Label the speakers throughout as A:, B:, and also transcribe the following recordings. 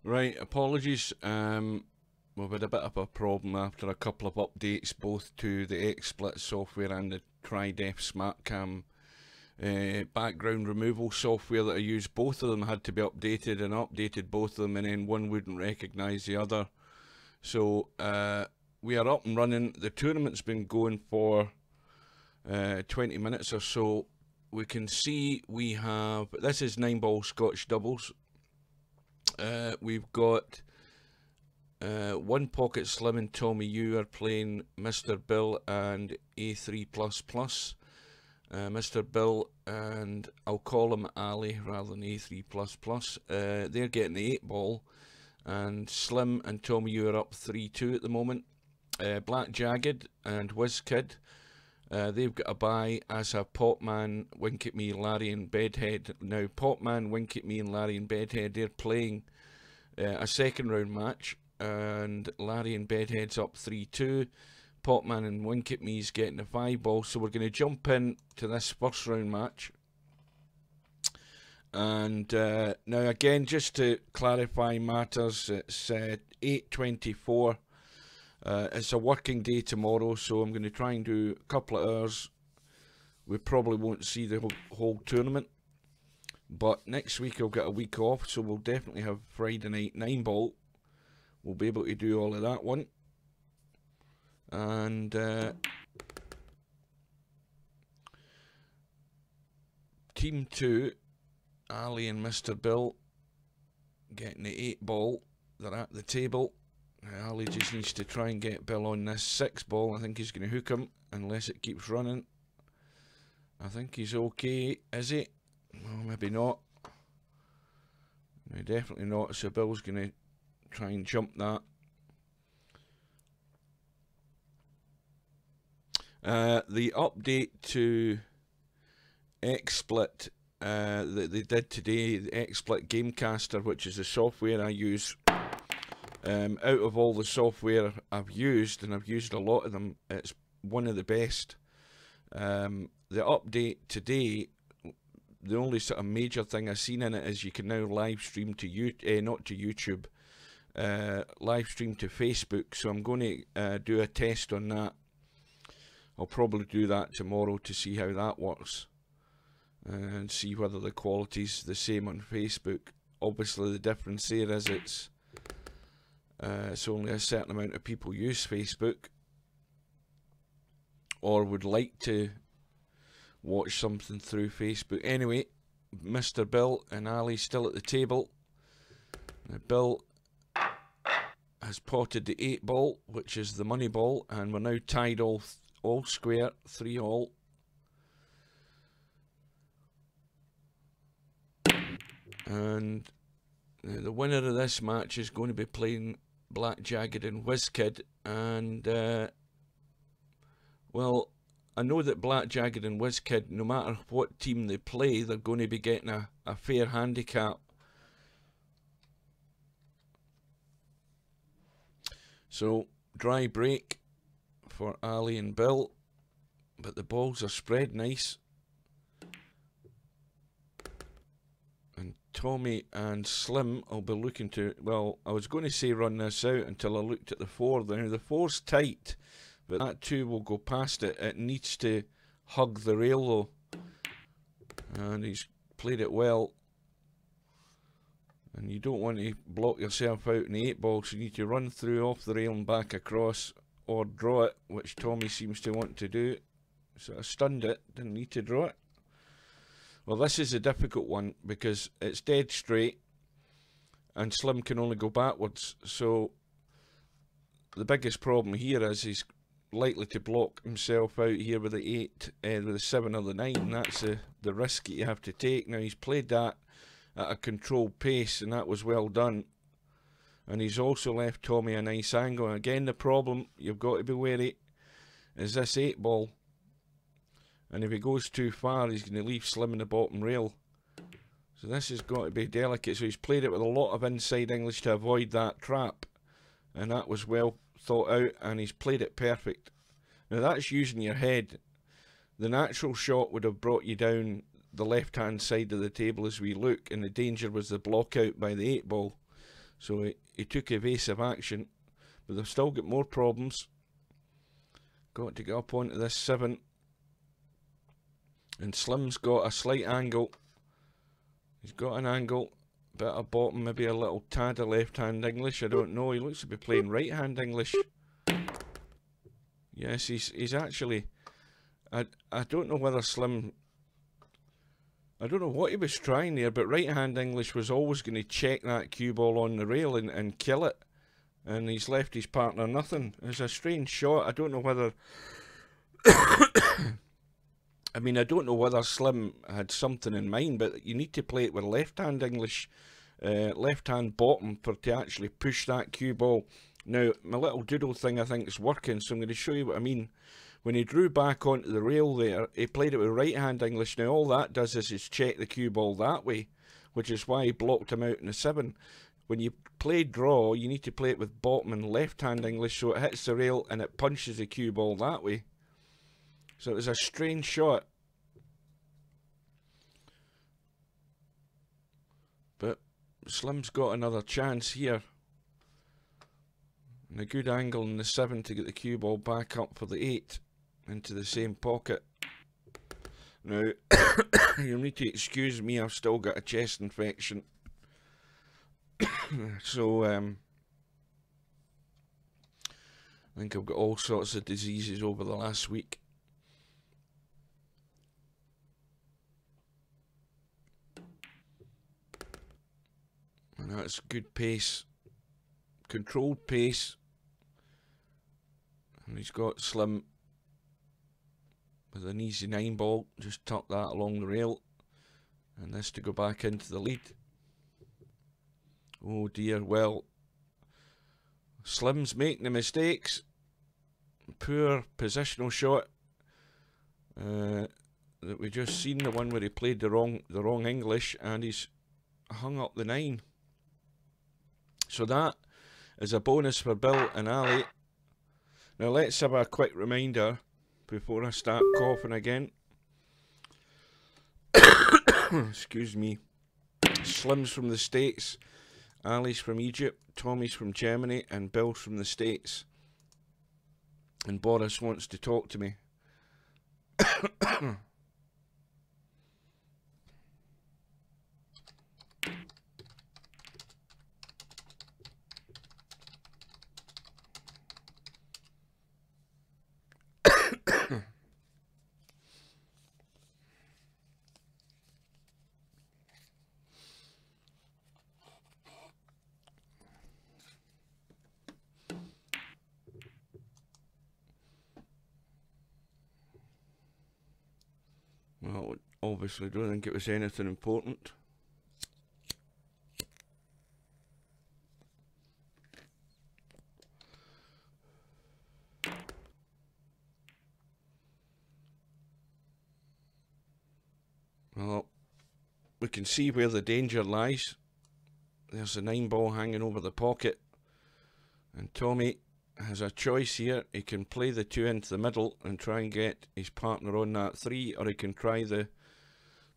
A: Right, apologies. We've had a bit of a problem after a couple of updates, both to the XSplit software and the TriDef SmartCam background removal software that I use. Both of them had to be updated, and updated both of them, and then one wouldn't recognise the other. So we are up and running. The tournament's been going for 20 minutes or so. We can see we have, this is 9-ball Scotch doubles. We've got One Pocket Slim and Tommy U are playing Mr. Bill and A3++. Mr. Bill and I'll call him Ali rather than A3++. They're getting the 8-ball, and Slim and Tommy U are up 3-2 at the moment. Black Jagged and WizKid, they've got a bye, as have Popman, Wink at Me, Larry and Bedhead. Now Popman, Wink at Me and Larry and Bedhead, they're playing a second round match, and Larry and Bedhead's up 3-2. Popman and Wink at Me's getting a 5-ball, so we're going to jump in to this first round match. And now again, just to clarify matters, it's 8:24. It's a working day tomorrow, so I'm going to try and do a couple of hours. We probably won't see the whole tournament, but next week I'll get a week off, so we'll definitely have Friday night 9-ball. We'll be able to do all of that one. And Team 2, Ali and Mr. Bill getting the 8-ball. They're at the table. Ali just needs to try and get Bill on this 6-ball. I think he's going to hook him unless it keeps running. I think he's okay, is he? Well, maybe not. No, definitely not. So Bill's going to try and jump that. The update to XSplit that they did today, the XSplit Gamecaster, which is the software I use. Out of all the software I've used, and I've used a lot of them, it's one of the best. The update today, the only sort of major thing I've seen in it is you can now live stream to not to YouTube, live stream to Facebook. So I'm going to do a test on that. I'll probably do that tomorrow to see how that works, and see whether the quality's the same on Facebook. Obviously the difference there is it's only a certain amount of people use Facebook or would like to watch something through Facebook. Anyway, Mr. Bill and Ali still at the table. Now Bill has potted the 8-ball, which is the money ball, and we're now tied all square, 3-all. And the winner of this match is going to be playing Black Jagged and WizKid, and well, I know that Black Jagged and WizKid, no matter what team they play, they're going to be getting a fair handicap. So dry break for Ali and Bill, but the balls are spread nice. And Tommy and Slim will be looking to, well, I was going to say run this out until I looked at the 4. Now the 4's tight, but that 2 will go past it. It needs to hug the rail though, and he's played it well. And you don't want to block yourself out in the 8-ball, so you need to run through off the rail and back across, or draw it, which Tommy seems to want to do. So I stunned it, didn't need to draw it. Well, this is a difficult one because it's dead straight and Slim can only go backwards. So the biggest problem here is he's likely to block himself out here with the 8, with the 7 or the 9. That's the risk that you have to take. Now he's played that at a controlled pace, and that was well done. And he's also left Tommy a nice angle. And again, the problem you've got to be wary is this 8-ball. And if he goes too far, he's going to leave Slim in the bottom rail. So this has got to be delicate. So he's played it with a lot of inside English to avoid that trap. And that was well thought out, and he's played it perfect. Now that's using your head. The natural shot would have brought you down the left-hand side of the table as we look, and the danger was the block out by the 8-ball. So he took evasive action, but they've still got more problems. Got to get up onto this 7. And Slim's got a slight angle. He's got an angle, bit of bottom, maybe a little tad of left-hand English. I don't know. He looks to be playing right-hand English. Yes, he's actually... I don't know whether Slim... I don't know what he was trying there, but right-hand English was always going to check that cue ball on the rail and kill it. And he's left his partner nothing. It's a strange shot. I don't know whether... I mean, I don't know whether Slim had something in mind, but you need to play it with left-hand English, left-hand bottom to actually push that cue ball. Now, my little doodle thing I think is working, so I'm going to show you what I mean. When he drew back onto the rail there, he played it with right-hand English. Now, all that does is check the cue ball that way, which is why he blocked him out in the 7. When you play draw, you need to play it with bottom and left-hand English, so it hits the rail and it punches the cue ball that way. So it was a strange shot. But Slim's got another chance here. And a good angle in the 7 to get the cue ball back up for the 8 into the same pocket. Now, you'll need to excuse me, I've still got a chest infection. So, I think I've got all sorts of diseases over the last week. And that's good pace, controlled pace. And he's got Slim with an easy 9 ball, just tuck that along the rail. And this to go back into the lead. Oh dear, well, Slim's making the mistakes. Poor positional shot that we just seen, the one where he played the wrong English, and he's hung up the 9. So that is a bonus for Bill and Ali. Now let's have a quick reminder before I start coughing again. Excuse me. Slim's from the States, Ali's from Egypt, Tommy's from Germany, and Bill's from the States. And Boris wants to talk to me. Well, obviously don't think it was anything important. Well, we can see where the danger lies. There's a 9 ball hanging over the pocket. And Tommy has a choice here. He can play the 2 into the middle and try and get his partner on that 3, or he can try the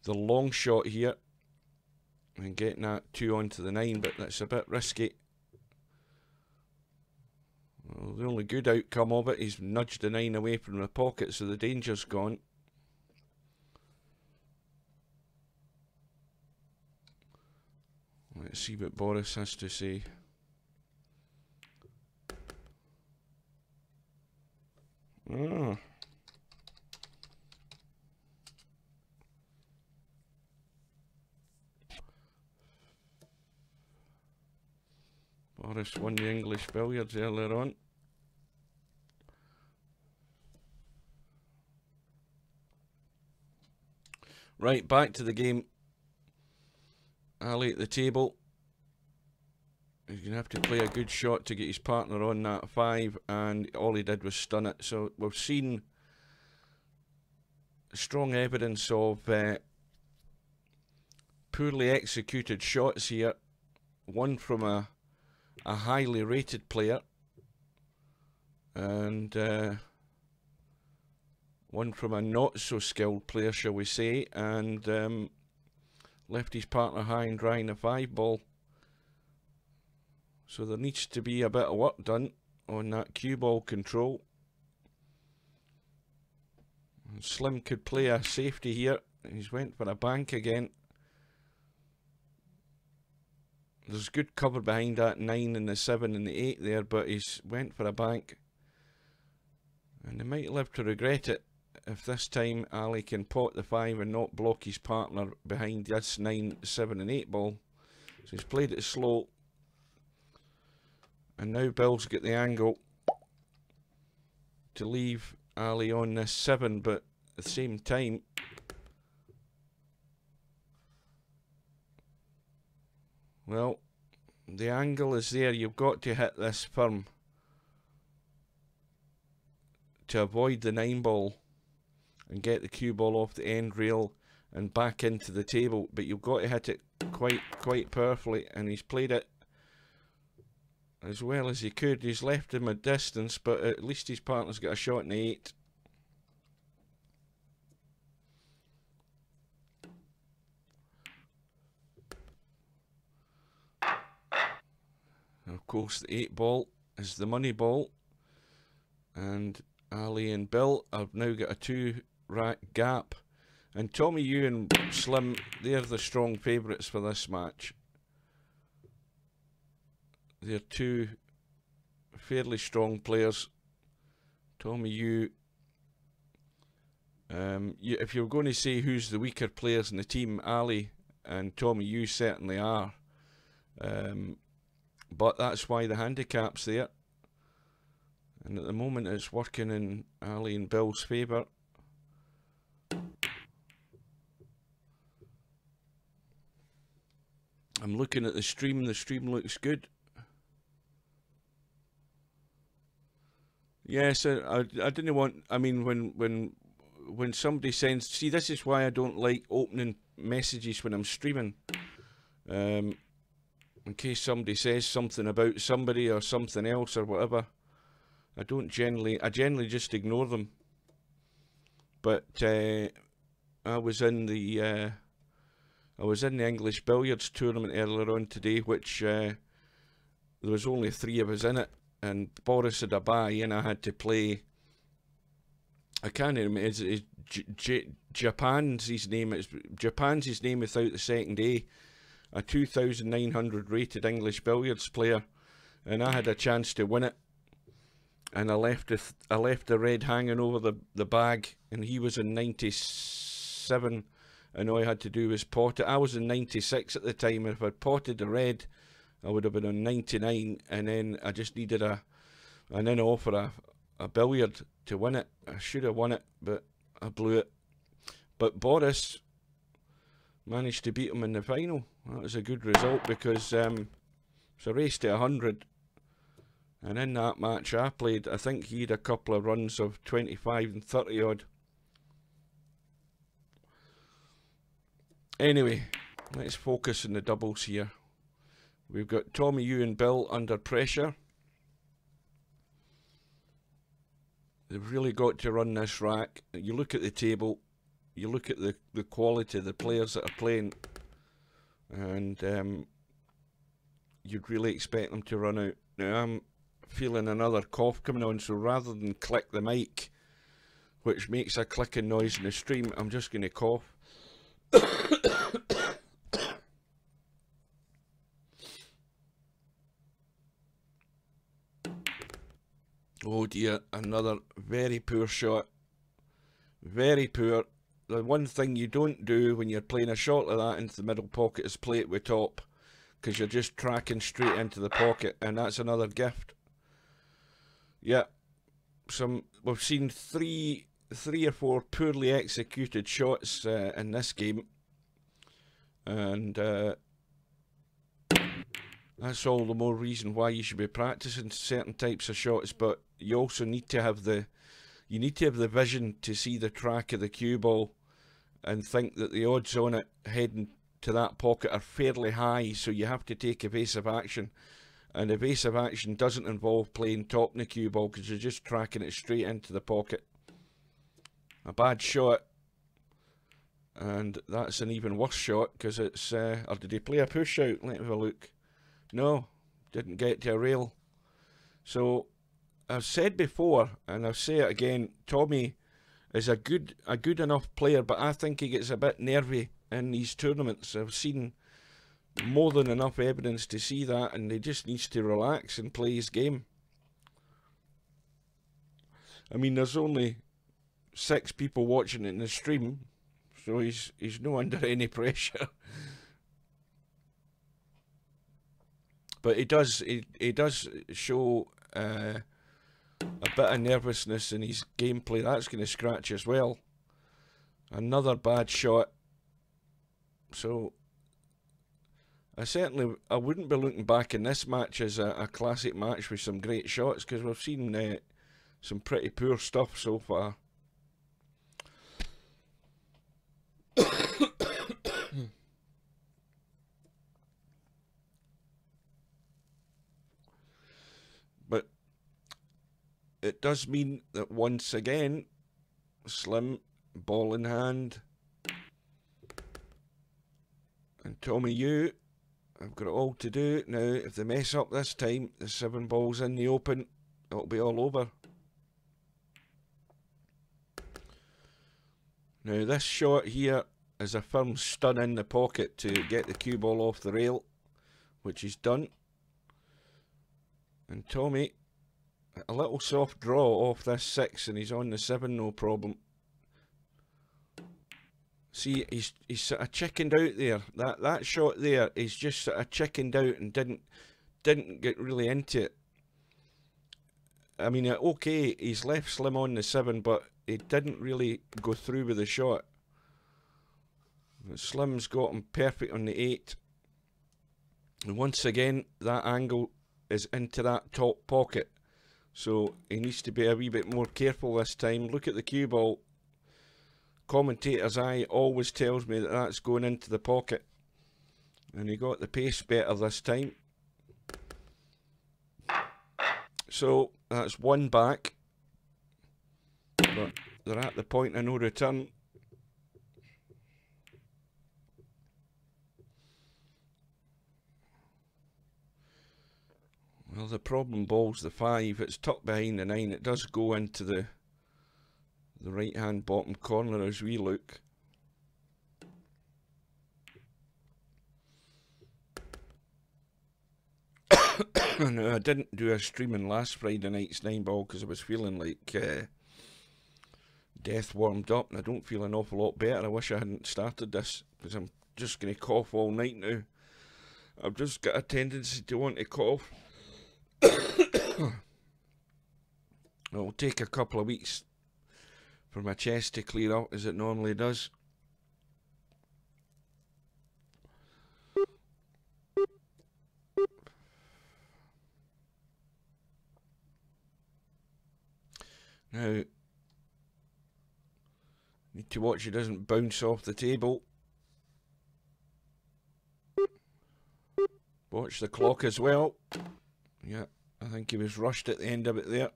A: long shot here and get that 2 onto the 9, but that's a bit risky. Well, the only good outcome of it, he's nudged the 9 away from the pocket, so the danger's gone. Let's see what Boris has to say. Ah. Boris won the English billiards earlier on. Right, back to the game. Ali at the table. He's going to have to play a good shot to get his partner on that 5, and all he did was stun it. So we've seen strong evidence of poorly executed shots here. One from a highly rated player, and one from a not so skilled player, shall we say, and left his partner high and dry in the 5 ball. So there needs to be a bit of work done on that cue ball control. And Slim could play a safety here. He's went for a bank again. There's good cover behind that 9 and the 7 and the 8 there, but he's went for a bank. And they might live to regret it if this time Ali can pot the 5 and not block his partner behind this 9, 7 and 8 ball. So he's played it slow. And now Bill's got the angle to leave Ali on this 7, but at the same time, well, the angle is there. You've got to hit this firm to avoid the 9 ball and get the cue ball off the end rail and back into the table. But you've got to hit it quite powerfully, and he's played it as well as he could. He's left him a distance, but at least his partner's got a shot in the 8. Of course, the 8 ball is the money ball, and Ali and Bill have now got a 2-rack gap, and Tommy Yu and Slim, they're the strong favourites for this match. They're two fairly strong players. Tommy Yu, if you're going to say who's the weaker players in the team, Ali and Tommy Yu certainly are. But that's why the handicap's there. And at the moment it's working in Ali and Bill's favour. I'm looking at the stream looks good. Yes, I didn't want, I mean, when somebody sends, see, this is why I don't like opening messages when I'm streaming. In case somebody says something about somebody or something else or whatever, I generally just ignore them. But I was in the English billiards tournament earlier on today, which there was only 3 of us in it, and Boris had a bye, and I had to play. I can't remember. It's Japan's his name. It's Japan's his name without the second A. A 2,900 rated English billiards player, and I had a chance to win it, and I left the red hanging over the bag, and he was in 97, and all I had to do was pot it. I was in 96 at the time, and if I'd potted the red, I would have been on 99, and then I just needed an in-off for a billiard to win it. I should have won it, but I blew it. But Boris managed to beat him in the final. That was a good result, because it's a race to 100, and in that match I played, I think he had a couple of runs of 25 and 30 odd. Anyway, let's focus on the doubles here. We've got Tommy Yu and Bill under pressure. They've really got to run this rack. You look at the table, you look at the quality of the players that are playing, and you'd really expect them to run out. Now I'm feeling another cough coming on, so rather than click the mic, which makes a clicking noise in the stream, I'm just going to cough. Oh dear, another very poor shot. Very poor. The one thing you don't do when you're playing a shot like that into the middle pocket is play it with top, because you're just tracking straight into the pocket, and that's another gift. Yeah, we've seen three or four poorly executed shots in this game, and that's all the more reason why you should be practicing certain types of shots. But you also need to have the vision to see the track of the cue ball and think that the odds on it heading to that pocket are fairly high, so you have to take evasive action. And evasive action doesn't involve playing top in the cue ball, because you're just tracking it straight into the pocket. A bad shot, and that's an even worse shot, because it's or did he play a push out? Let's have a look. No, Didn't get to a rail. So I've said before, and I'll say it again, Tommy is a good enough player, but I think he gets a bit nervy in these tournaments. I've seen more than enough evidence to see that, and he just needs to relax and play his game. I mean, there's only 6 people watching it in the stream, so he's no under any pressure. But he does show a bit of nervousness in his gameplay. That's going to scratch as well. Another bad shot. So I wouldn't be looking back in this match as a classic match with some great shots, because we've seen some pretty poor stuff so far. But it does mean that once again, Slim, ball in hand, and Tommy Yu, I've got it all to do. Now, if they mess up this time, the 7 balls in the open, it'll be all over. Now, this shot here is a firm stun in the pocket to get the cue ball off the rail, which he's done. And Tommy, a little soft draw off this 6, and he's on the 7, no problem. See, he's sort of chickened out there. That shot there, he's just sort of chickened out and didn't get really into it. I mean, okay, he's left Slim on the 7, but he didn't really go through with the shot. But Slim's got him perfect on the 8. And once again, that angle is into that top pocket. So he needs to be a wee bit more careful this time. Look at the cue ball. Commentator's eye always tells me that that's going into the pocket. And he got the pace better this time. So that's 1 back. But they're at the point of no return. Well, the problem ball's the 5. It's tucked behind the 9. It does go into the right hand bottom corner as we look. No, I didn't do a streaming last Friday night's 9 ball because I was feeling like death warmed up, and I don't feel an awful lot better. I wish I hadn't started this, because I'm just going to cough all night now. I've just got a tendency to want to cough. It'll take a couple of weeks for my chest to clear up, as it normally does. Now, need to watch it doesn't bounce off the table. Watch the clock as well. Yeah, I think he was rushed at the end of it there.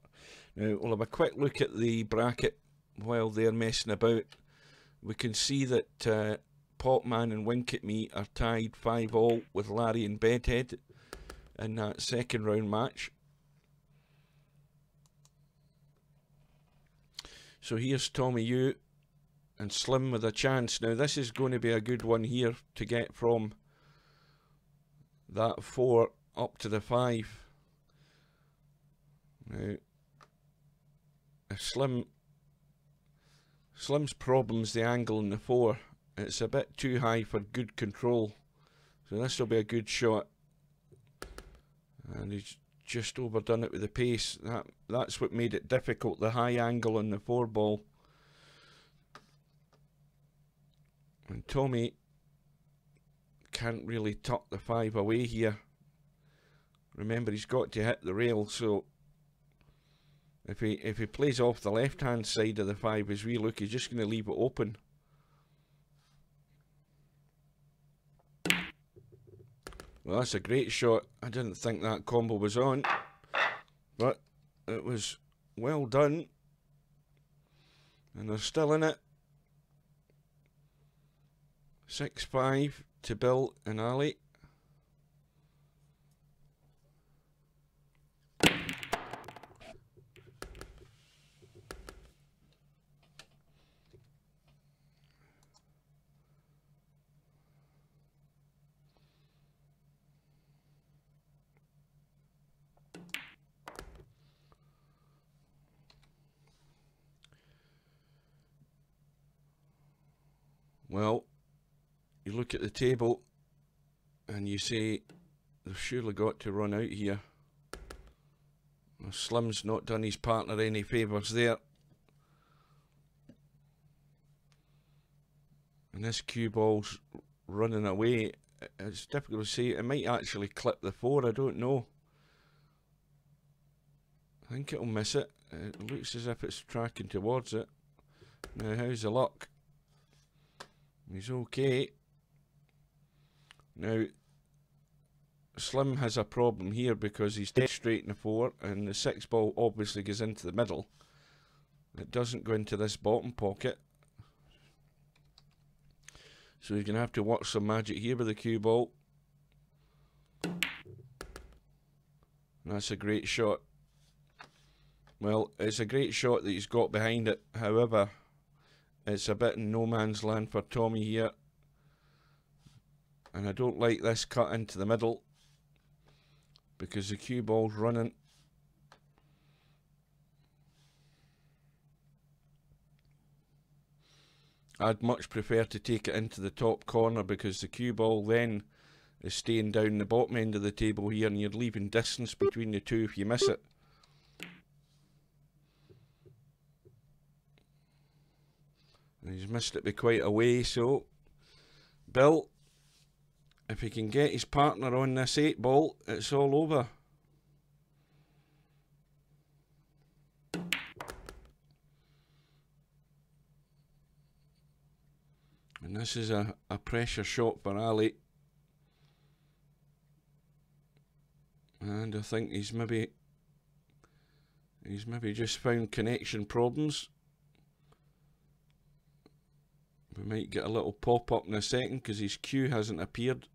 A: Now, we'll have a quick look at the bracket while they're messing about. We can see that Popman and Wink at Me are tied 5-all with Larry and Bedhead in that second round match. So here's Tommy Yu and Slim with a chance. Now this is going to be a good one here to get from that 4 up to the 5. Now, if Slim's problem's the angle in the 4. It's a bit too high for good control. So this will be a good shot. And he's just overdone it with the pace. That's what made it difficult, the high angle on the 4 ball. And Tommy can't really tuck the 5 away here. Remember, he's got to hit the rail, so if he plays off the left hand side of the 5 as we look, he's just going to leave it open. Well, that's a great shot. I didn't think that combo was on, but it was well done. And they're still in it. 6-5 to Bill and Ali. Well, you look at the table and you say, they've surely got to run out here. Well, Slim's not done his partner any favours there. And this cue ball's running away. It's difficult to say. It might actually clip the 4, I don't know. I think it'll miss it. It looks as if it's tracking towards it. Now, how's the luck? He's okay. Now, Slim has a problem here because he's dead straight in the 4, and the 6 ball obviously goes into the middle. It doesn't go into this bottom pocket. So he's going to have to work some magic here with the cue ball. And that's a great shot. Well, it's a great shot that he's got behind it. However, it's a bit in no man's land for Tommy here. And I don't like this cut into the middle, because the cue ball's running. I'd much prefer to take it into the top corner, because the cue ball then is staying down the bottom end of the table here, and you're leaving distance between the two if you miss it. And he's missed it by quite a way, so Bill, if he can get his partner on this 8 ball, it's all over. And this is a pressure shot for Ali. And I think he's maybe just found connection problems. We might get a little pop up in a second because his cue hasn't appeared.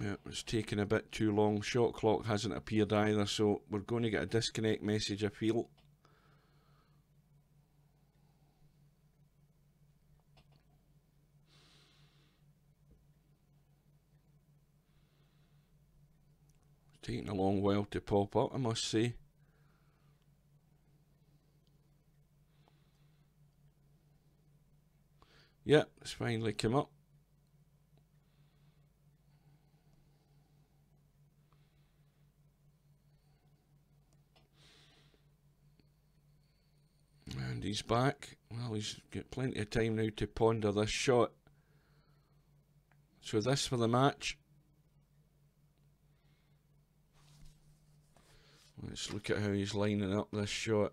A: Yeah, it's taken a bit too long. Shot clock hasn't appeared either, so we're going to get a disconnect message, I feel. It's taking a long while to pop up, I must say. Yeah, it's finally come up. And he's back. Well, he's got plenty of time now to ponder this shot. So this for the match. Let's look at how he's lining up this shot.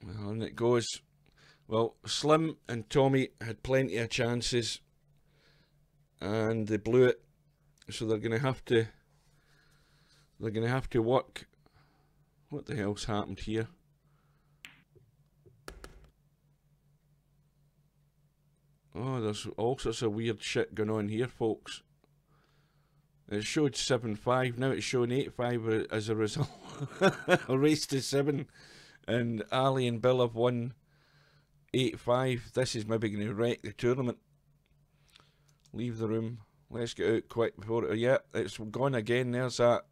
A: Well, and it goes. Well, Slim and Tommy had plenty of chances, and they blew it. So they're going to have to. They're going to have to work. What the hell's happened here? Oh, there's all sorts of weird shit going on here, folks. It showed 7-5, now it's showing 8-5 as a result. A race to 7, and Ali and Bill have won 8-5. This is maybe going to wreck the tournament. Leave the room. Let's get out quick before it. Yeah, it's gone again. There's that.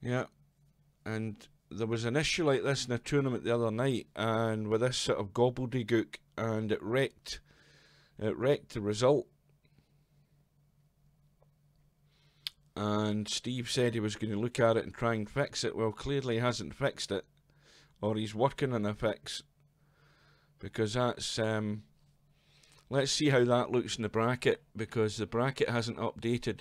A: Yeah, and there was an issue like this in a tournament the other night, and with this sort of gobbledygook, and it wrecked the result. And Steve said he was going to look at it and try and fix it. Well, clearly he hasn't fixed it, or he's working on a fix, because that's let's see how that looks in the bracket, because the bracket hasn't updated.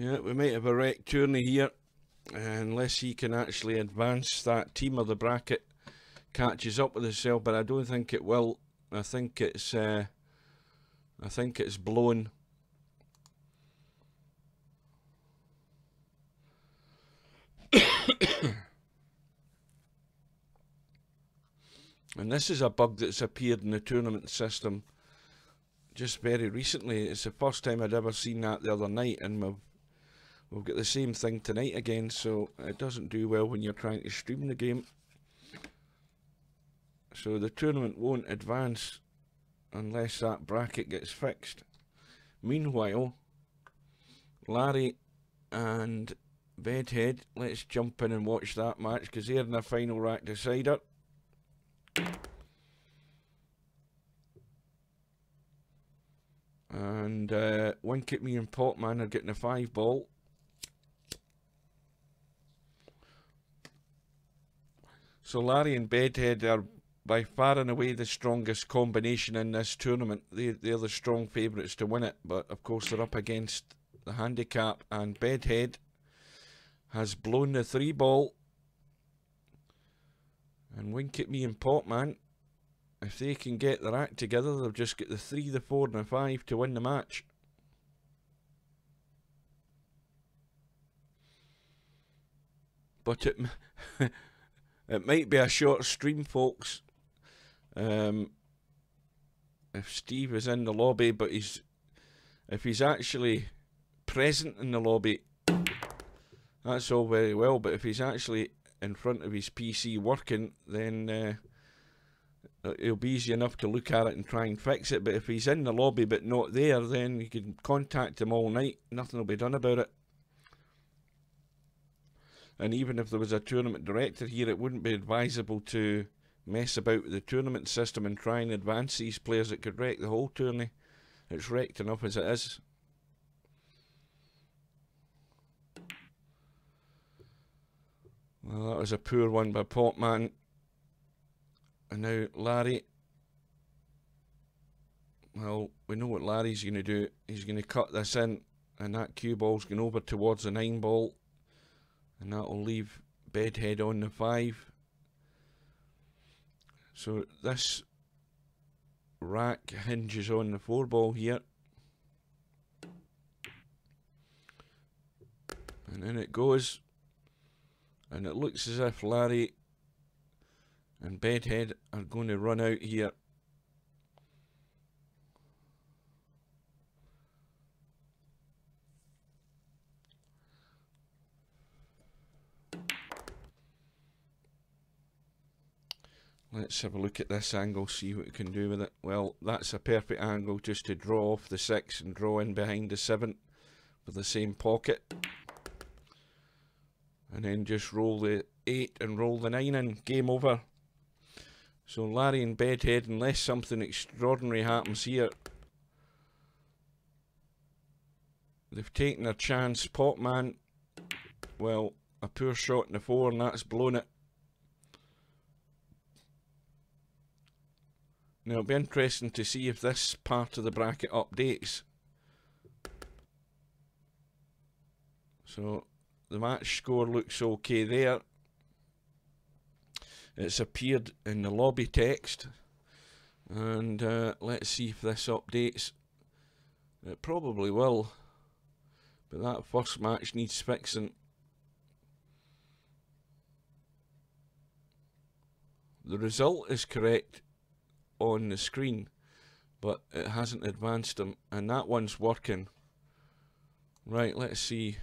A: Yeah, we might have a wreck tourney here, unless he can actually advance that team, or the bracket catches up with itself, but I don't think it will. I think it's blown. And this is a bug that's appeared in the tournament system just very recently. It's the first time I'd ever seen that the other night, and we've got the same thing tonight again, so it doesn't do well when you're trying to stream the game. So the tournament won't advance unless that bracket gets fixed. Meanwhile, Larry and Bedhead, let's jump in and watch that match, because they're in the final rack decider. And Winkett, me and Potman are getting a 5 ball. So Larry and Bedhead are by far and away the strongest combination in this tournament. They're the strong favourites to win it, but of course they're up against the handicap, and Bedhead has blown the 3 ball. And Winkett, me and Potman, if they can get their act together, they'll just get the 3, the 4 and the 5 to win the match. But it might be a short stream, folks. If Steve is in the lobby, but if he's actually present in the lobby, that's all very well, but if he's actually in front of his PC working, then it'll be easy enough to look at it and try and fix it. But if he's in the lobby but not there, then you can contact him all night, nothing will be done about it. And even if there was a tournament director here, it wouldn't be advisable to mess about with the tournament system and try and advance these players. It could wreck the whole tourney. It's wrecked enough as it is. Well, that was a poor one by Potman. And now Larry. Well, we know what Larry's going to do. He's going to cut this in, and that cue ball's going over towards the 9 ball. And that will leave Bedhead on the 5. So this rack hinges on the 4 ball here. And in it goes. And it looks as if Larry and Bedhead are going to run out here. Let's have a look at this angle, see what we can do with it. Well, that's a perfect angle just to draw off the 6 and draw in behind the 7 for the same pocket. And then just roll the 8 and roll the 9 in. Game over. So Larry and Bedhead, unless something extraordinary happens here, they've taken their chance. Potman, well, a poor shot in the 4 and that's blown it. Now it'll be interesting to see if this part of the bracket updates. So the match score looks okay there. It's appeared in the lobby text, and let's see if this updates. It probably will, but that first match needs fixing. The result is correct on the screen, but it hasn't advanced them, and that one's working. Right, let's see.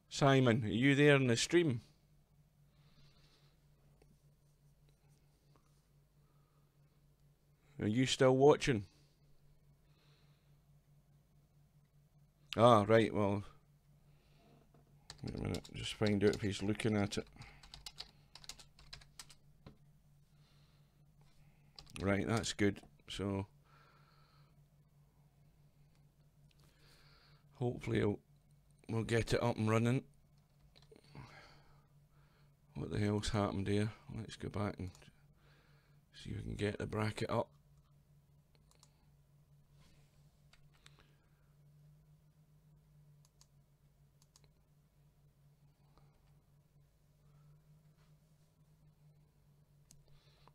A: Simon, are you there in the stream? Are you still watching? Ah, right, well, wait a minute, just find out if he's looking at it. Right, that's good. So hopefully we'll get it up and running. What the hell's happened here? Let's go back and see if we can get the bracket up.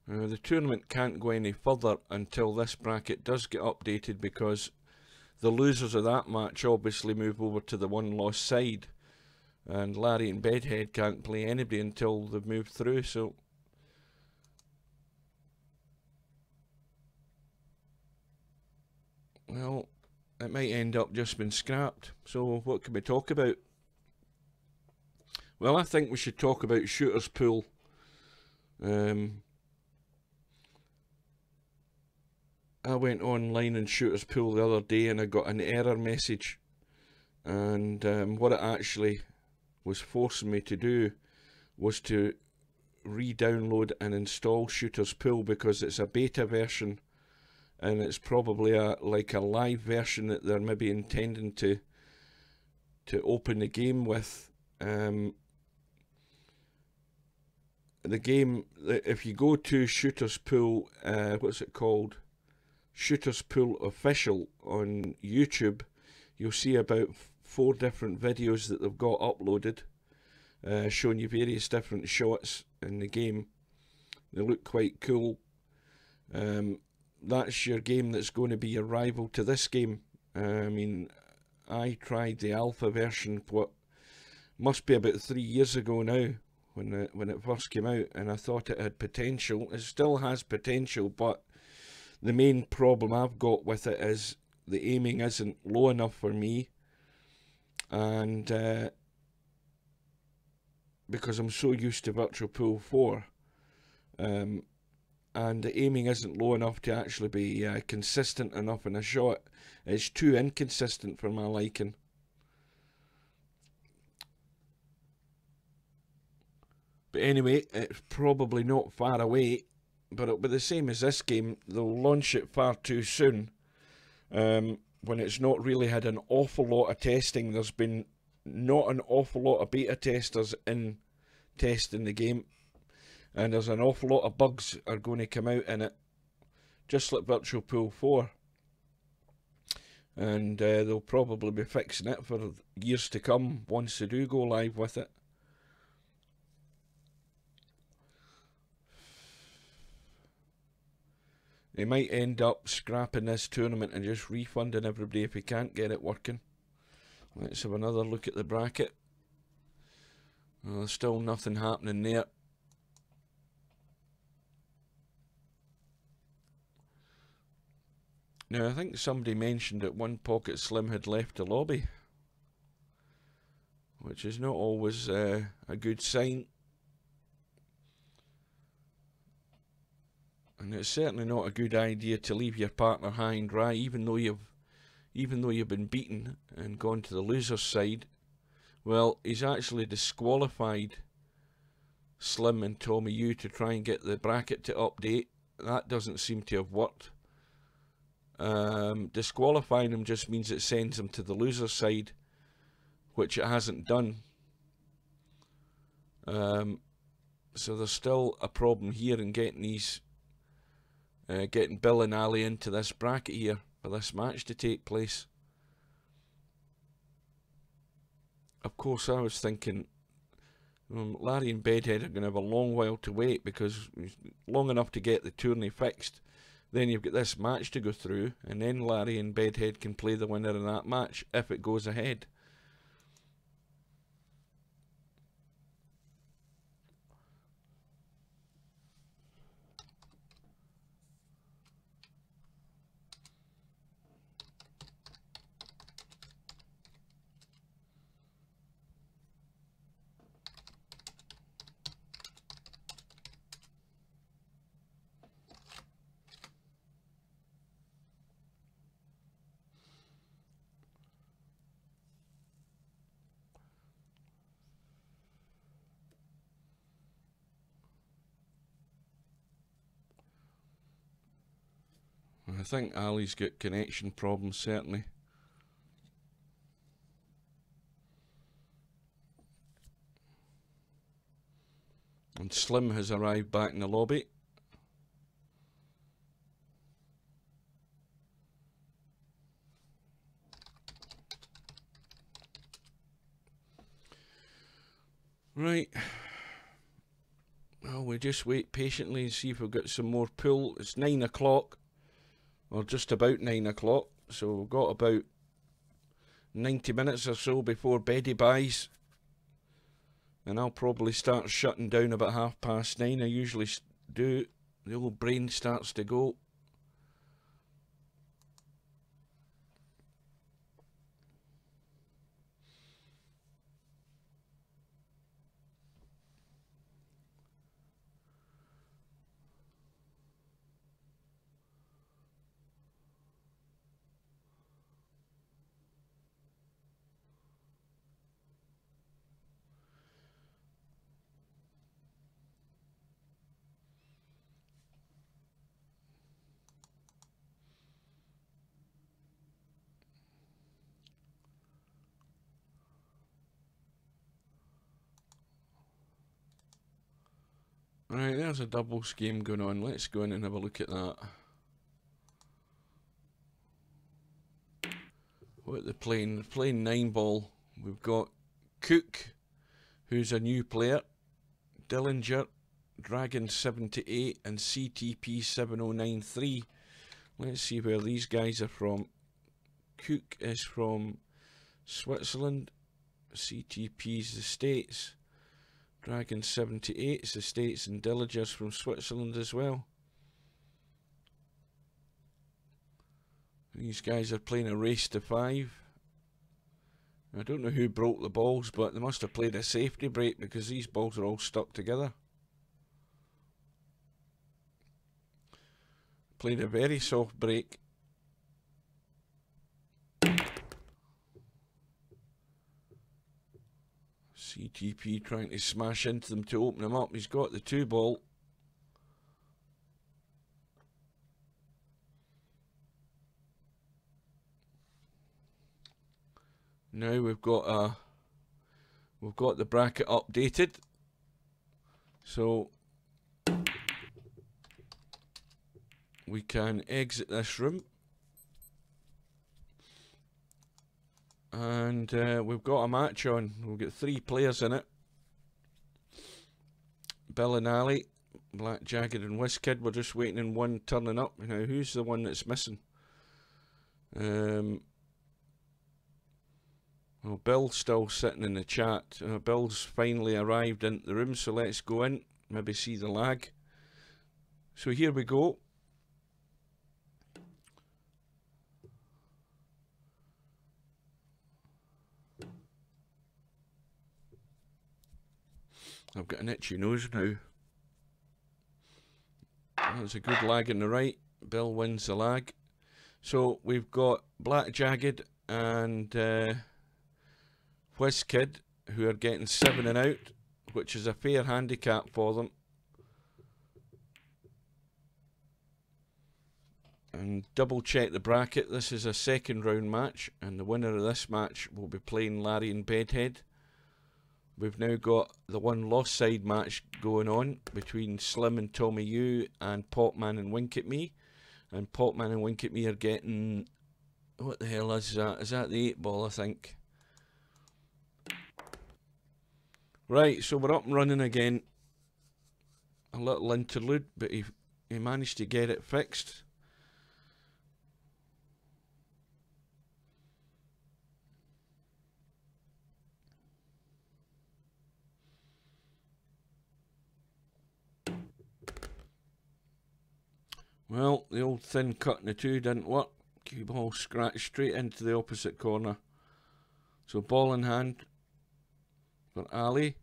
A: The tournament can't go any further until this bracket does get updated, because the losers of that match obviously move over to the one loss side, and Larry and Bedhead can't play anybody until they've moved through. So well, it might end up just being scrapped. So what can we talk about? Well, I think we should talk about Shooter's Pool. I went online in Shooter's Pool the other day and I got an error message, and what it actually was forcing me to do was to re-download and install Shooter's Pool, because it's a beta version and it's probably like a live version that they're maybe intending to open the game with. The game, if you go to Shooter's Pool, what's it called? Shooter's Pool Official on YouTube, you'll see about 4 different videos that they've got uploaded, showing you various different shots in the game. They look quite cool. That's your game that's going to be your rival to this game. I mean, I tried the alpha version, what must be about 3 years ago now, when it first came out, and I thought it had potential. It still has potential, but the main problem I've got with it is the aiming isn't low enough for me, and because I'm so used to Virtual Pool 4, and the aiming isn't low enough to actually be consistent enough in a shot. It's too inconsistent for my liking. But anyway, it's probably not far away. But it'll be the same as this game. They'll launch it far too soon, when it's not really had an awful lot of testing. There's been not an awful lot of beta testers in testing the game, and there's an awful lot of bugs are going to come out in it, just like Virtual Pool 4. And they'll probably be fixing it for years to come once they do go live with it. They might end up scrapping this tournament and just refunding everybody if we can't get it working. Let's have another look at the bracket. Well, there's still nothing happening there. Now, I think somebody mentioned that one Pocket Slim had left the lobby, which is not always a good sign. And it's certainly not a good idea to leave your partner high and dry, even though you've been beaten and gone to the loser's side. Well, he's actually disqualified Slim and Tommy U to try and get the bracket to update. That doesn't seem to have worked. Disqualifying him just means it sends him to the loser's side, which it hasn't done. So there's still a problem here in getting these. Getting Bill and Ali into this bracket here for this match to take place. Of course, I was thinking Larry and Bedhead are going to have a long while to wait, because long enough to get the tourney fixed. Then you've got this match to go through, and then Larry and Bedhead can play the winner in that match if it goes ahead. I think Ali's got connection problems, certainly. And Slim has arrived back in the lobby. Right. Well, we just wait patiently and see if we've got some more pull. It's 9 o'clock, or just about 9 o'clock, so we've got about 90 minutes or so before Betty buys. And I'll probably start shutting down about 9:30. I usually do. The old brain starts to go. Right, there's a doubles game going on. Let's go in and have a look at that. What they're playing? They're playing 9-ball. We've got Cook, who's a new player, Dillinger, Dragon 78, and CTP 7093. Let's see where these guys are from. Cook is from Switzerland, CTP's the States, Dragon 78 is the States, and Dillinger's from Switzerland as well. These guys are playing a race to 5. I don't know who broke the balls, but they must have played a safety break because these balls are all stuck together. Played a very soft break. CTP trying to smash into them to open them up. He's got the 2-ball. Now we've got the bracket updated. So we can exit this room. And we've got a match on. We've got 3 players in it. Bill and Ali, Black Jagged and Whiskid. We're just waiting on one turning up. Now, who's the one that's missing? Well, Bill's still sitting in the chat. Bill's finally arrived into the room, so let's go in. Maybe see the lag. So here we go. I've got an itchy nose now. That's a good lag in the right. Bill wins the lag. So we've got Black Jagged and Whiskid, who are getting 7 and out, which is a fair handicap for them. And double check the bracket. This is a 2nd round match, and the winner of this match will be playing Larry and Bedhead. We've now got the one lost side match going on between Slim and Tommy U and Popman and Wink at Me. And Popman and Wink at Me are getting... What the hell is that? Is that the 8-ball, I think? Right, so we're up and running again. A little interlude, but he managed to get it fixed. Well, the old thin cut in the 2 didn't work. Cue ball scratched straight into the opposite corner. So ball in hand for Ali.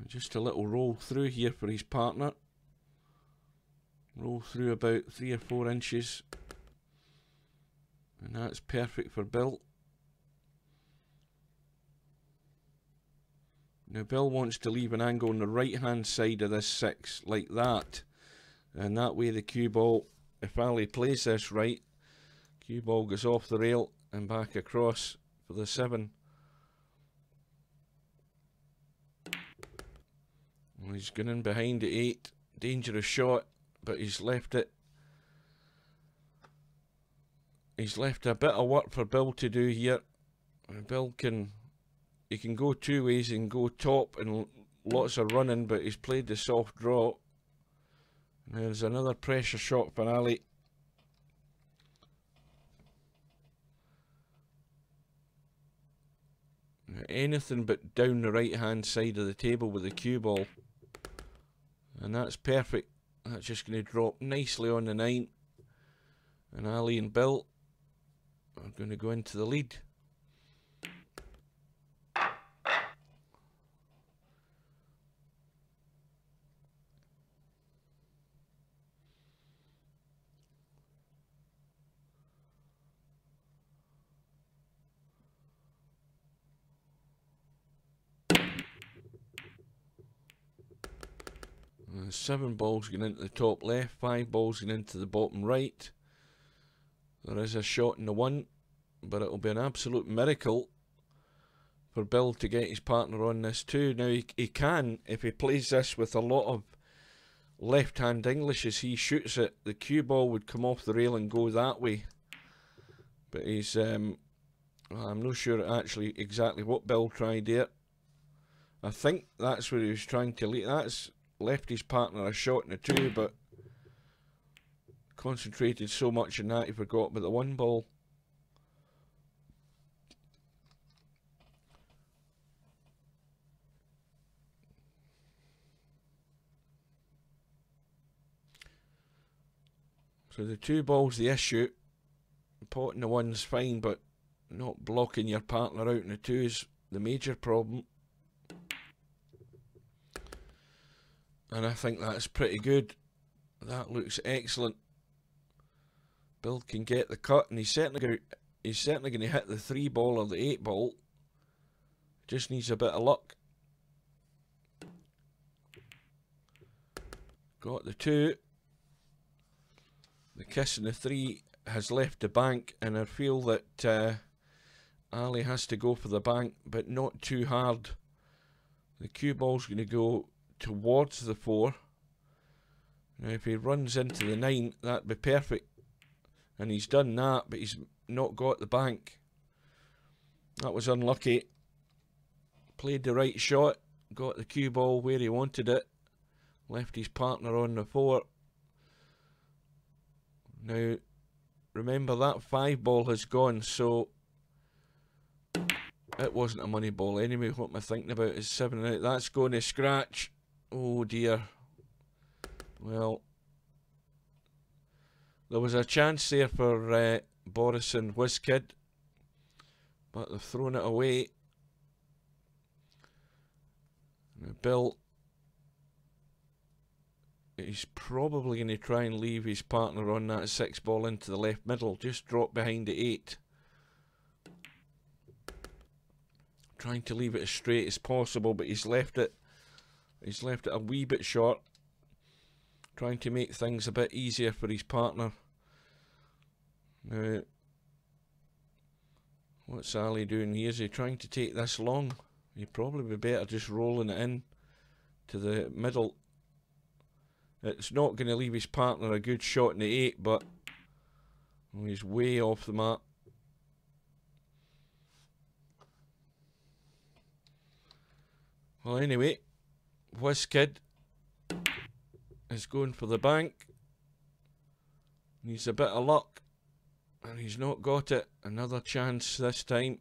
A: Just a little roll through here for his partner. Roll through about 3 or 4 inches. And that's perfect for Bill. Now Bill wants to leave an angle on the right hand side of this 6 like that, and that way the cue ball, if Ali plays this right, cue ball goes off the rail and back across for the 7. Well, he's gone in behind the 8. Dangerous shot, but he's left it. He's left a bit of work for Bill to do here. Bill can go two ways. He can go top and lots of running, but he's played the soft draw. There's another pressure shot for Ali. Anything but down the right hand side of the table with the cue ball. And that's perfect. That's just going to drop nicely on the 9. And Ali and Bill are going to go into the lead. And 7 balls going into the top left, 5 balls going into the bottom right. There is a shot in the 1, but it'll be an absolute miracle for Bill to get his partner on this too. Now he can, if he plays this with a lot of left-hand English as he shoots it, the cue ball would come off the rail and go that way. But he's, I'm not sure actually exactly what Bill tried there. I think that's where he was trying to lead. That's left his partner a shot in the 2, but concentrated so much on that he forgot about the 1 ball. So the 2 balls the issue. Potting the 1's fine, but not blocking your partner out in the 2 is the major problem. And I think that's pretty good. That looks excellent. Bill can get the cut, and he's certainly going to hit the 3 ball or the 8 ball. Just needs a bit of luck. Got the 2. The kiss and the 3 has left the bank, and I feel that Ali has to go for the bank, but not too hard. The cue ball's going to go towards the 4. Now if he runs into the 9, that'd be perfect. And he's done that, but he's not got the bank. That was unlucky. Played the right shot, got the cue ball where he wanted it, left his partner on the 4. Now remember that 5 ball has gone, so it wasn't a money ball anyway. What am I thinking about is 7 out. That's going to scratch. Oh dear. Well, there was a chance there for Boris and WizKid, but they've thrown it away. Now Bill, he's probably going to try and leave his partner on that 6 ball into the left middle. Just drop behind the 8. Trying to leave it as straight as possible, but he's left it a wee bit short. Trying to make things a bit easier for his partner. Now, what's Ali doing here? Is he trying to take this long? He'd probably be better just rolling it in to the middle. It's not going to leave his partner a good shot in the 8, but he's way off the mark. Well, anyway, WizKid is going for the bank. Needs a bit of luck, and he's not got it. Another chance this time.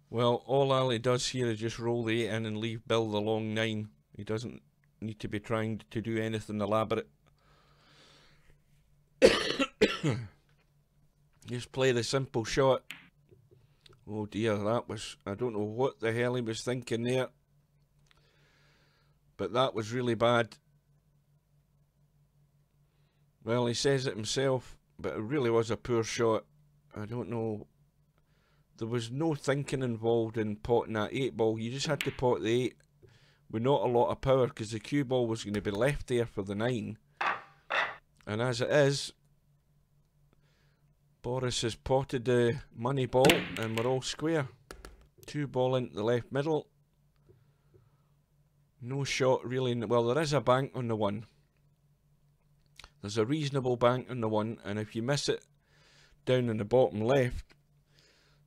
A: Well, all Ali does here is just roll the 8 in and leave Bill the long 9. He doesn't need to be trying to do anything elaborate. Just play the simple shot. Oh dear, that was, I don't know what the hell he was thinking there, but that was really bad. Well, he says it himself, but it really was a poor shot. I don't know. There was no thinking involved in potting that 8 ball. You just had to pot the 8 with not a lot of power, because the cue ball was going to be left there for the 9. And as it is, Boris has potted the money ball and we're all square. 2 ball into the left middle. No shot really. Well, there is a bank on the 1. There's a reasonable bank on the 1, and if you miss it down in the bottom left,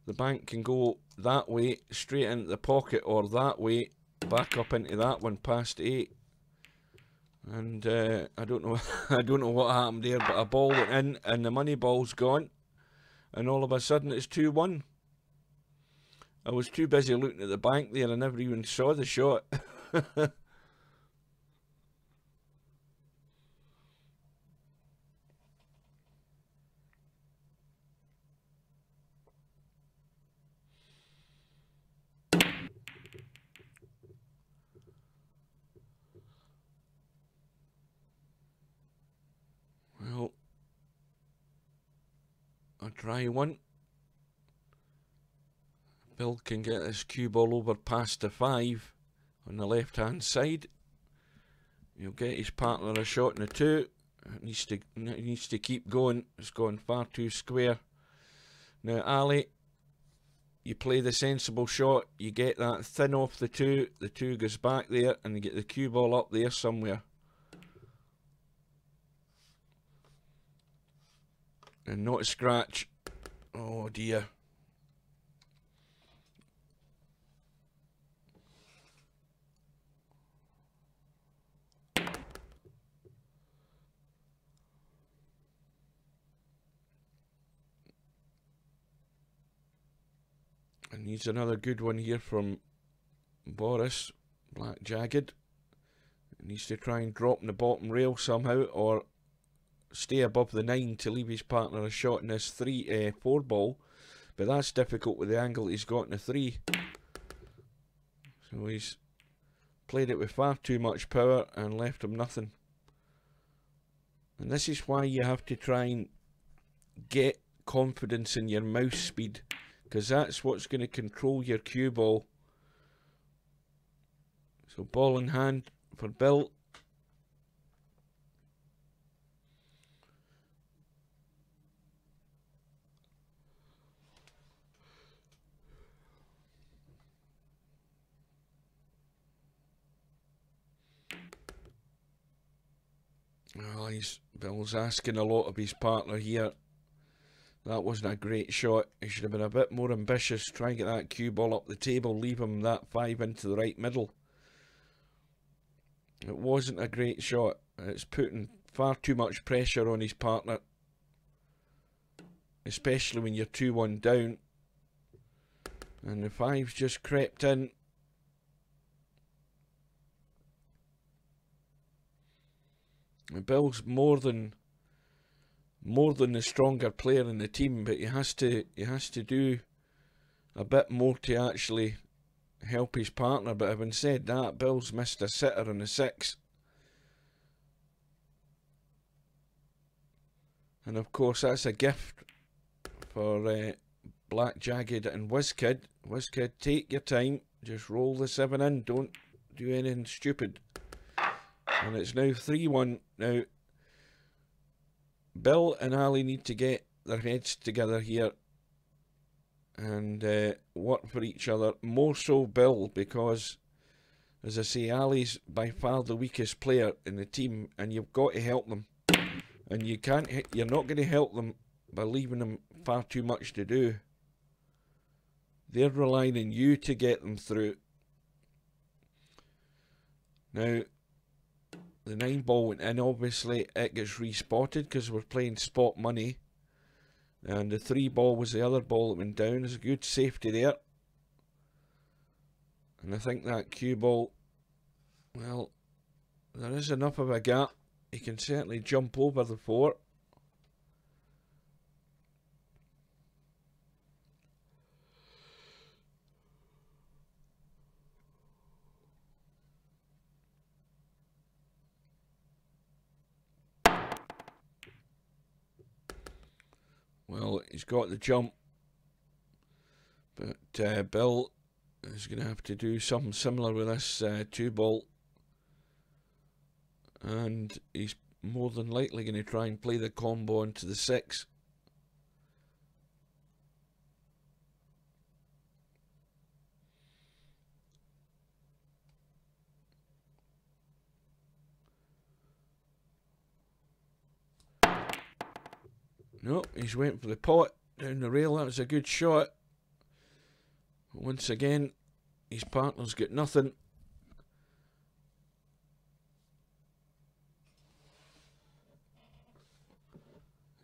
A: the bank can go that way, straight into the pocket, or that way, back up into that one past 8. And I don't know I don't know what happened there, but a ball went in and the money ball's gone, and all of a sudden it's 2-1. I was too busy looking at the bank there, I never even saw the shot. Well, I'll try one. Bill can get this cue ball over past the 5 on the left hand side. He'll get his partner a shot in the 2. It needs to keep going. It's gone far too square. Now Ali, you play the sensible shot, you get that thin off the 2, the 2 goes back there, and you get the cue ball up there somewhere. And not a scratch. Oh dear. And needs another good one here from Boris. Black jagged. Needs to try and drop in the bottom rail somehow, or stay above the 9 to leave his partner a shot in this 4 ball. But that's difficult with the angle he's got in the 3. So he's played it with far too much power and left him nothing. And this is why you have to try and get confidence in your mouse speed, because that's what's going to control your cue ball. So ball in hand for Bill. Well, Bill's asking a lot of his partner here. That wasn't a great shot. He should have been a bit more ambitious. Try and get that cue ball up the table. Leave him that 5 into the right middle. It wasn't a great shot. It's putting far too much pressure on his partner, especially when you're 2-1 down. And the 5's just crept in. And Bill's more than the stronger player in the team, but he has to do a bit more to actually help his partner. But having said that, Bill's missed a sitter in the 6. And of course that's a gift for Black Jagged and WizKid. WizKid, take your time, just roll the 7 in, don't do anything stupid. And it's now 3-1. Now Bill and Ali need to get their heads together here and work for each other. More so Bill, because, as I say, Ali's by far the weakest player in the team, and you've got to help them. And you're not going to help them by leaving them far too much to do. They're relying on you to get them through. Now, the 9 ball went in, obviously it gets respotted because we're playing spot money. And the 3 ball was the other ball that went down. There's a good safety there. And I think that cue ball, well, there is enough of a gap. He can certainly jump over the 4. Well, he's got the jump, but Bill is going to have to do something similar with this 2 ball, and he's more than likely going to try and play the combo into the 6. No, he's waiting for the pot down the rail. That was a good shot. Once again, his partner's got nothing.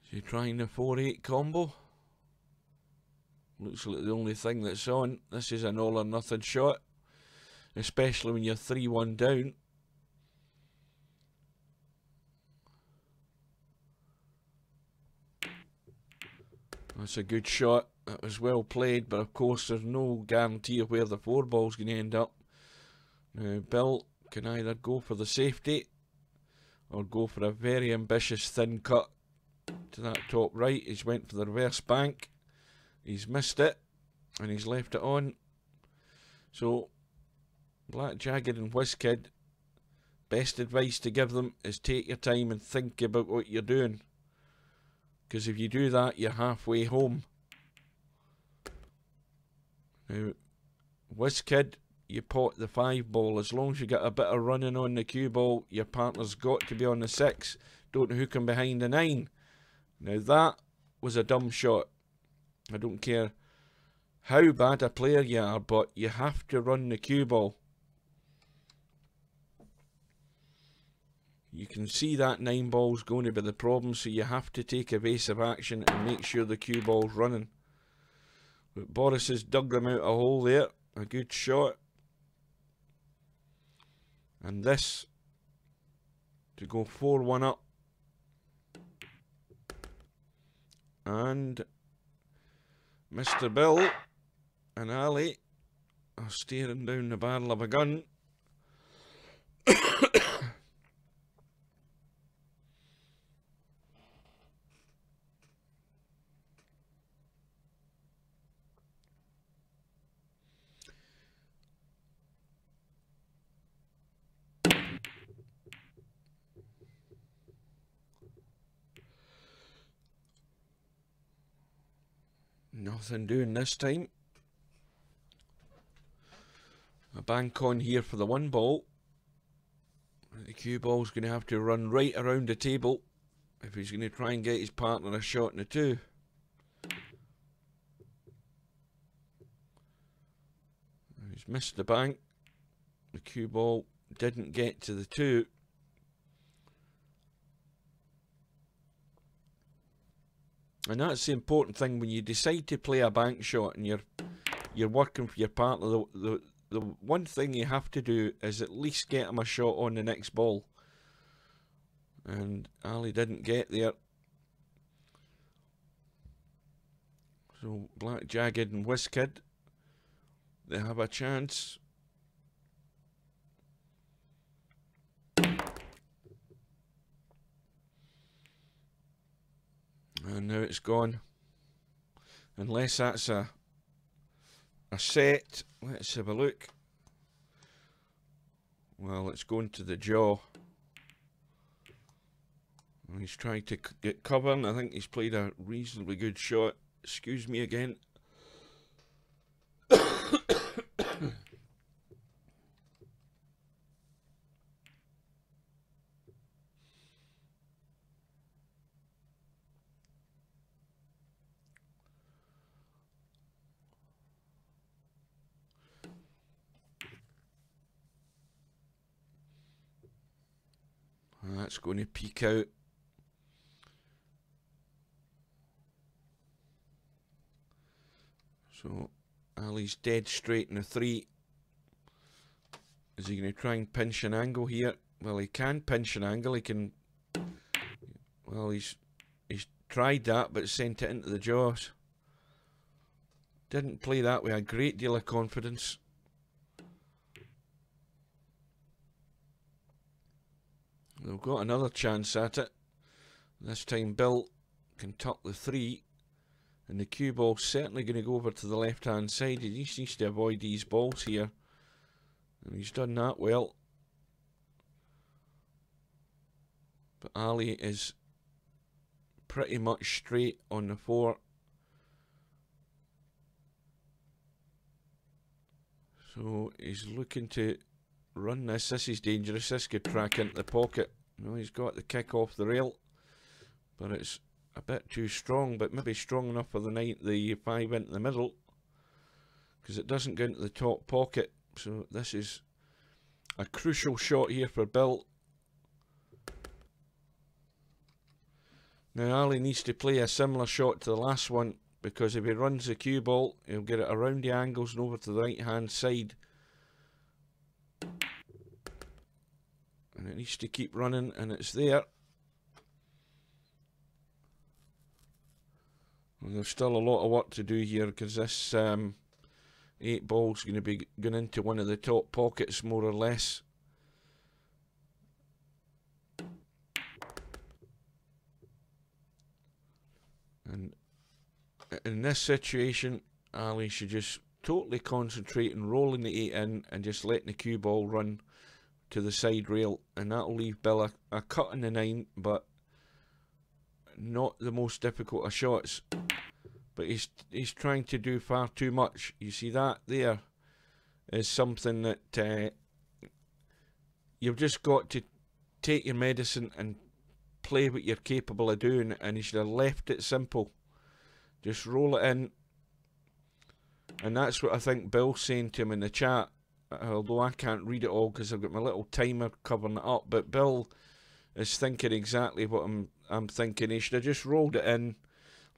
A: Is he trying the 4-8 combo? Looks like the only thing that's on. This is an all or nothing shot, especially when you're 3-1 down. That's a good shot. That was well played, but of course there's no guarantee of where the 4-ball's going to end up. Now Bill can either go for the safety or go for a very ambitious thin cut to that top right. He's went for the reverse bank. He's missed it and he's left it on. So Black Jagged and WizKid, best advice to give them is take your time and think about what you're doing. Because if you do that, you're halfway home. Now, WizKid, you pot the 5-ball. As long as you get a bit of running on the cue ball, your partner's got to be on the 6. Don't hook him behind the 9. Now that was a dumb shot. I don't care how bad a player you are, but you have to run the cue ball. You can see that 9 ball's going to be the problem, so you have to take evasive action and make sure the cue ball's running. But Boris has dug them out a hole there. A good shot. And this to go 4-1 up. And Mr. Bill and Ali are staring down the barrel of a gun. Nothing doing this time. A bank on here for the 1 ball. The cue ball's going to have to run right around the table if he's going to try and get his partner a shot in the 2. He's missed the bank. The cue ball didn't get to the 2. And that's the important thing when you decide to play a bank shot and you're working for your partner. The one thing you have to do is at least get him a shot on the next ball. And Ali didn't get there. So Black Jagged and WizKid, they have a chance. And now it's gone. Unless that's a set. Let's have a look. Well, it's going to the jaw. And he's trying to get cover, and I think he's played a reasonably good shot. Excuse me again. That's going to peek out. So Ali's dead straight in the 3. Is he going to try and pinch an angle here? Well, he can pinch an angle. He can. Well, he's tried that, but sent it into the jaws. Didn't play that with a great deal of confidence. They've got another chance at it. This time Bill can tuck the 3. And the cue ball's certainly going to go over to the left-hand side. He just needs to avoid these balls here. And he's done that well. But Ali is pretty much straight on the 4. So he's looking to run this. This is dangerous. This could track into the pocket. No, he's got the kick off the rail. But it's a bit too strong, but maybe strong enough for the 5 into the middle, because it doesn't go into the top pocket. So this is a crucial shot here for Bill. Now Ali needs to play a similar shot to the last one, because if he runs the cue ball, he'll get it around the angles and over to the right hand side. And it needs to keep running, and it's there. And there's still a lot of work to do here, because this 8 ball's going to be going into one of the top pockets, more or less. And in this situation, Ali should just totally concentrate on rolling the 8 in and just letting the cue ball run to the side rail, and that'll leave Bill a cut in the 9, but not the most difficult of shots. But he's trying to do far too much. You see, that there is something that you've just got to take your medicine and play what you're capable of doing, and he should have left it simple. Just roll it in. And that's what I think Bill's saying to him in the chat, although I can't read it all because I've got my little timer covering it up. But Bill is thinking exactly what I'm thinking. He should have just rolled it in,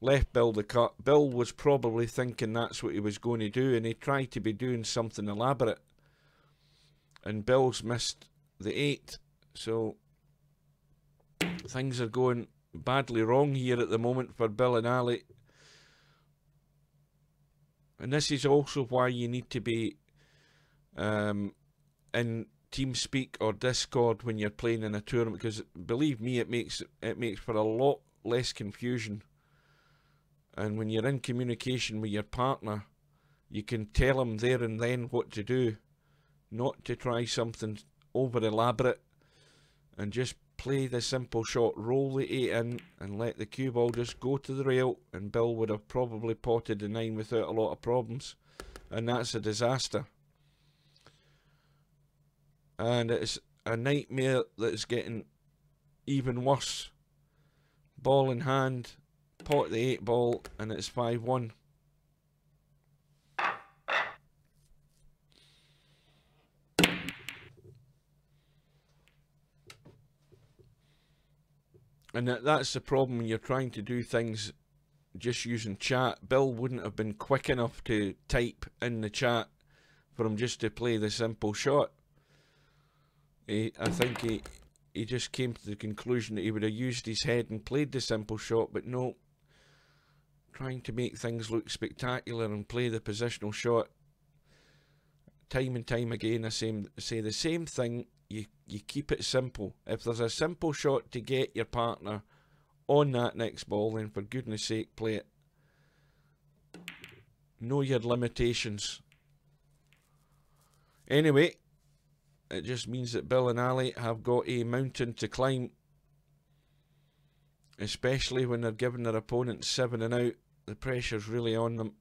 A: left Bill the cut. Bill was probably thinking that's what he was going to do, and he tried to be doing something elaborate, and Bill's missed the 8. So things are going badly wrong here at the moment for Bill and Ali. And this is also why you need to be in TeamSpeak or Discord when you're playing in a tournament, because believe me, it makes for a lot less confusion. And when you're in communication with your partner, you can tell them there and then what to do, not to try something over elaborate, and just play the simple shot, roll the 8 in and let the cue ball just go to the rail, and Bill would have probably potted the 9 without a lot of problems, and that's a disaster. And it's a nightmare that's getting even worse. Ball in hand, pot the 8 ball, and it's 5-1. And that's the problem when you're trying to do things just using chat. Bill wouldn't have been quick enough to type in the chat for him just to play the simple shot. I think he just came to the conclusion that he would have used his head and played the simple shot, but no. Trying to make things look spectacular and play the positional shot. Time and time again, I say the same thing. You keep it simple. If there's a simple shot to get your partner on that next ball, then for goodness sake, play it. Know your limitations. Anyway, it just means that Bill and Ali have got a mountain to climb, especially when they're giving their opponent 7 and out. The pressure's really on them.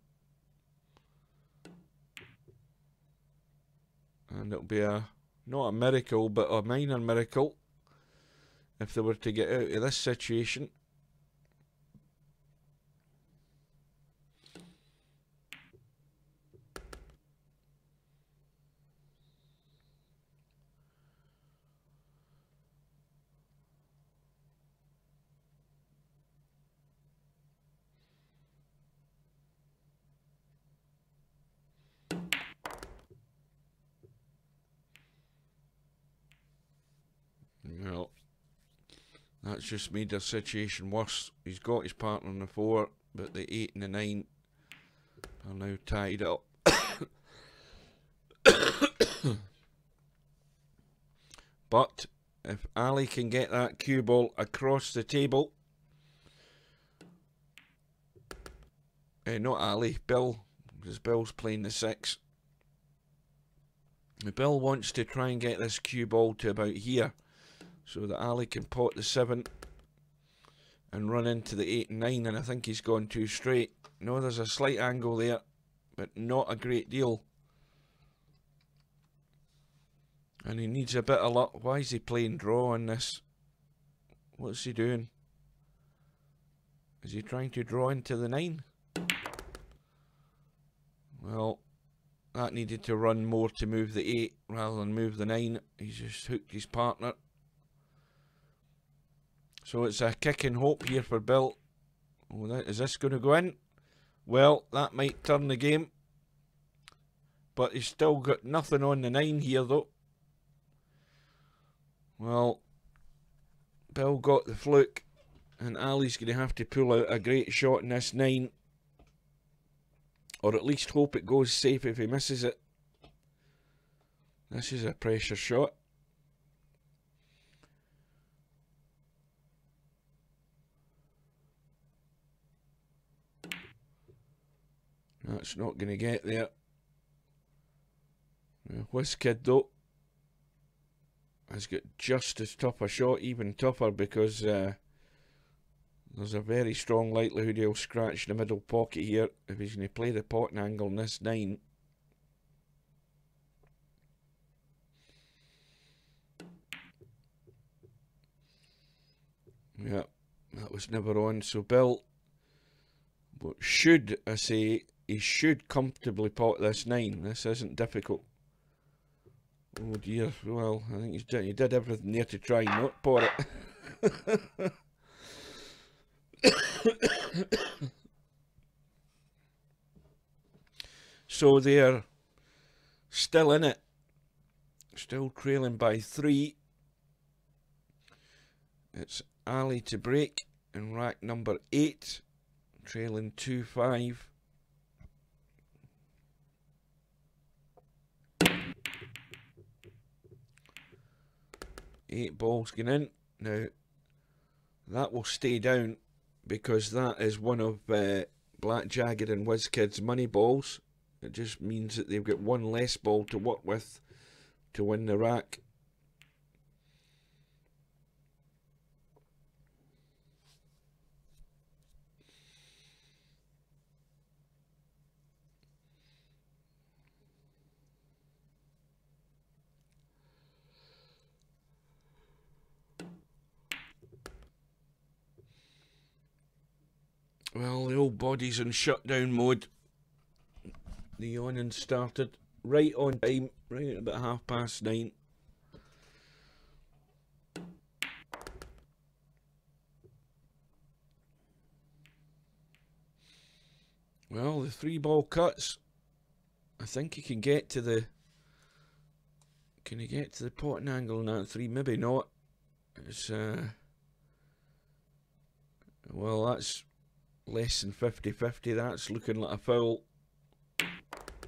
A: And it'll be not a miracle, but a minor miracle if they were to get out of this situation. Well, that's just made their situation worse. He's got his partner on the 4, but the 8 and the 9 are now tied up. But if Ali can get that cue ball across the table, not Ali, Bill, because Bill's playing the 6. Bill wants to try and get this cue ball to about here, so that Ali can pot the 7 and run into the 8 and 9, and I think he's gone too straight. No, there's a slight angle there, but not a great deal. And he needs a bit of luck. Why is he playing draw on this? What's he doing? Is he trying to draw into the 9? Well, that needed to run more to move the 8 rather than move the 9. He's just hooked his partner. So it's a kick and hope here for Bill. Oh, is this going to go in? Well, that might turn the game. But he's still got nothing on the 9 here though. Well, Bill got the fluke. And Ali's going to have to pull out a great shot in this 9. Or at least hope it goes safe if he misses it. This is a pressure shot. That's not going to get there. WizKid though has got just as tough a shot, even tougher, because there's a very strong likelihood he'll scratch the middle pocket here if he's going to play the potting angle in this 9. Yeah, that was never on. So Bill, should I say, he should comfortably pot this 9. This isn't difficult. Oh dear, well, I think he did everything there to try not pot it. So they're still in it. Still trailing by 3. It's Ali to break in rack number 8. Trailing 2-5. Eight balls going in. Now, that will stay down because that is one of Black Jagged and WizKid's money balls. It just means that they've got one less ball to work with to win the rack. Well, the old body's in shutdown mode. The yawning started right on time, right at about 9:30. Well, the 3 ball cuts. I think he can get to the... Can he get to the potting angle in that 3? Maybe not. It's well, that's less than 50-50. That's looking like a foul.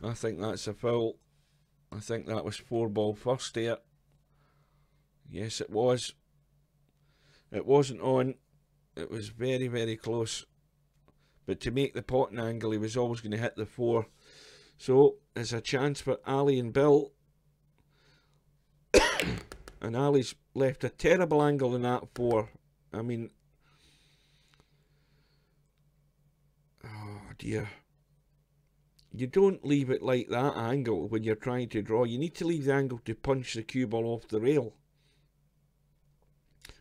A: I think that's a foul. I think that was 4 ball first there. Yes, it was. It wasn't on. It was very, very close. But to make the potting angle, he was always going to hit the 4. So, there's a chance for Ali and Bill. And Ali's left a terrible angle in that 4. I mean... Oh, dear. You don't leave it like that angle when you're trying to draw. You need to leave the angle to punch the cue ball off the rail.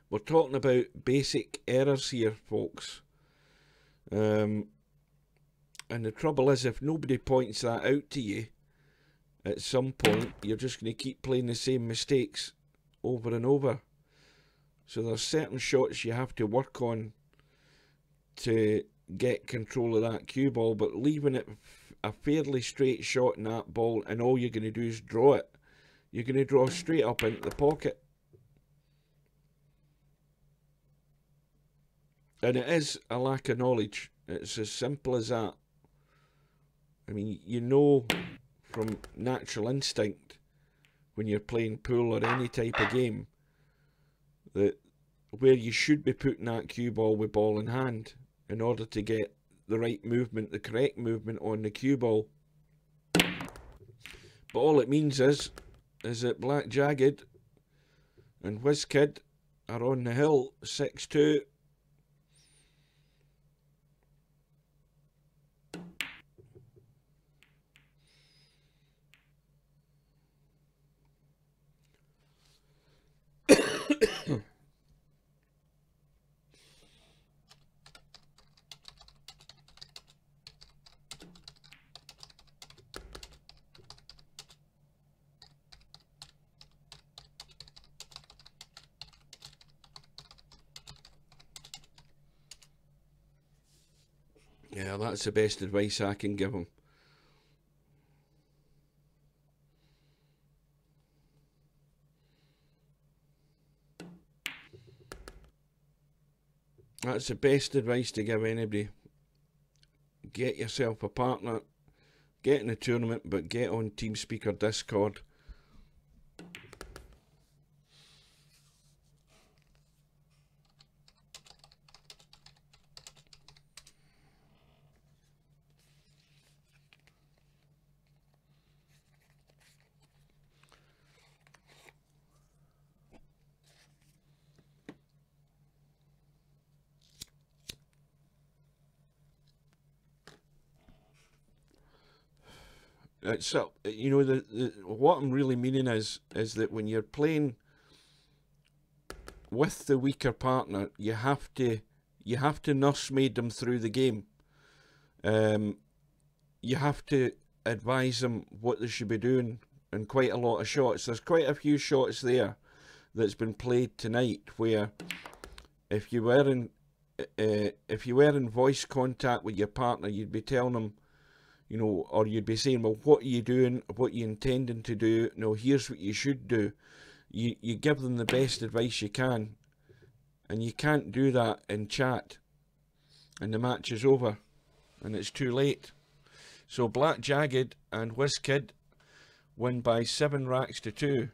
A: We're talking about basic errors here, folks. And the trouble is, if nobody points that out to you, at some point, you're just going to keep playing the same mistakes over and over. So there's certain shots you have to work on to get control of that cue ball, but leaving it a fairly straight shot in that ball and all you're going to do is draw it, you're going to draw straight up into the pocket. And it is a lack of knowledge. It's as simple as that. I mean, you know from natural instinct when you're playing pool or any type of game that where you should be putting that cue ball with ball in hand in order to get the right movement, the correct movement on the cue ball. But all it means is that Black Jagged and WizKid are on the hill 6-2. Yeah, that's the best advice I can give him. That's the best advice to give anybody. Get yourself a partner, get in the tournament, but get on TeamSpeak or Discord. It's you know, what I'm really meaning is that when you're playing with the weaker partner, you have to nursemaid them through the game. You have to advise them what they should be doing in quite a lot of shots. There's quite a few shots there that's been played tonight where if you were in voice contact with your partner, you'd be telling them, you know, or you'd be saying, well, what are you doing? What are you intending to do? No, here's what you should do. You give them the best advice you can, and you can't do that in chat, and the match is over, and it's too late. So Black Jagged and WizKid win by 7 racks to 2.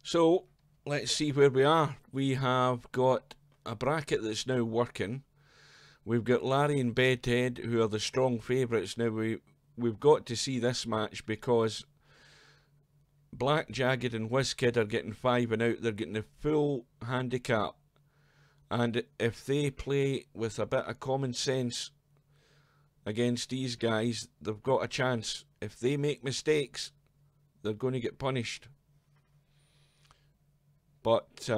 A: So let's see where we are. We have got a bracket that's now working. We've got Larry and Bedhead, who are the strong favourites. Now we've got to see this match because Black Jagged and WizKid are getting 5 and out. They're getting the full handicap, and if they play with a bit of common sense against these guys, they've got a chance. If they make mistakes, they're going to get punished. But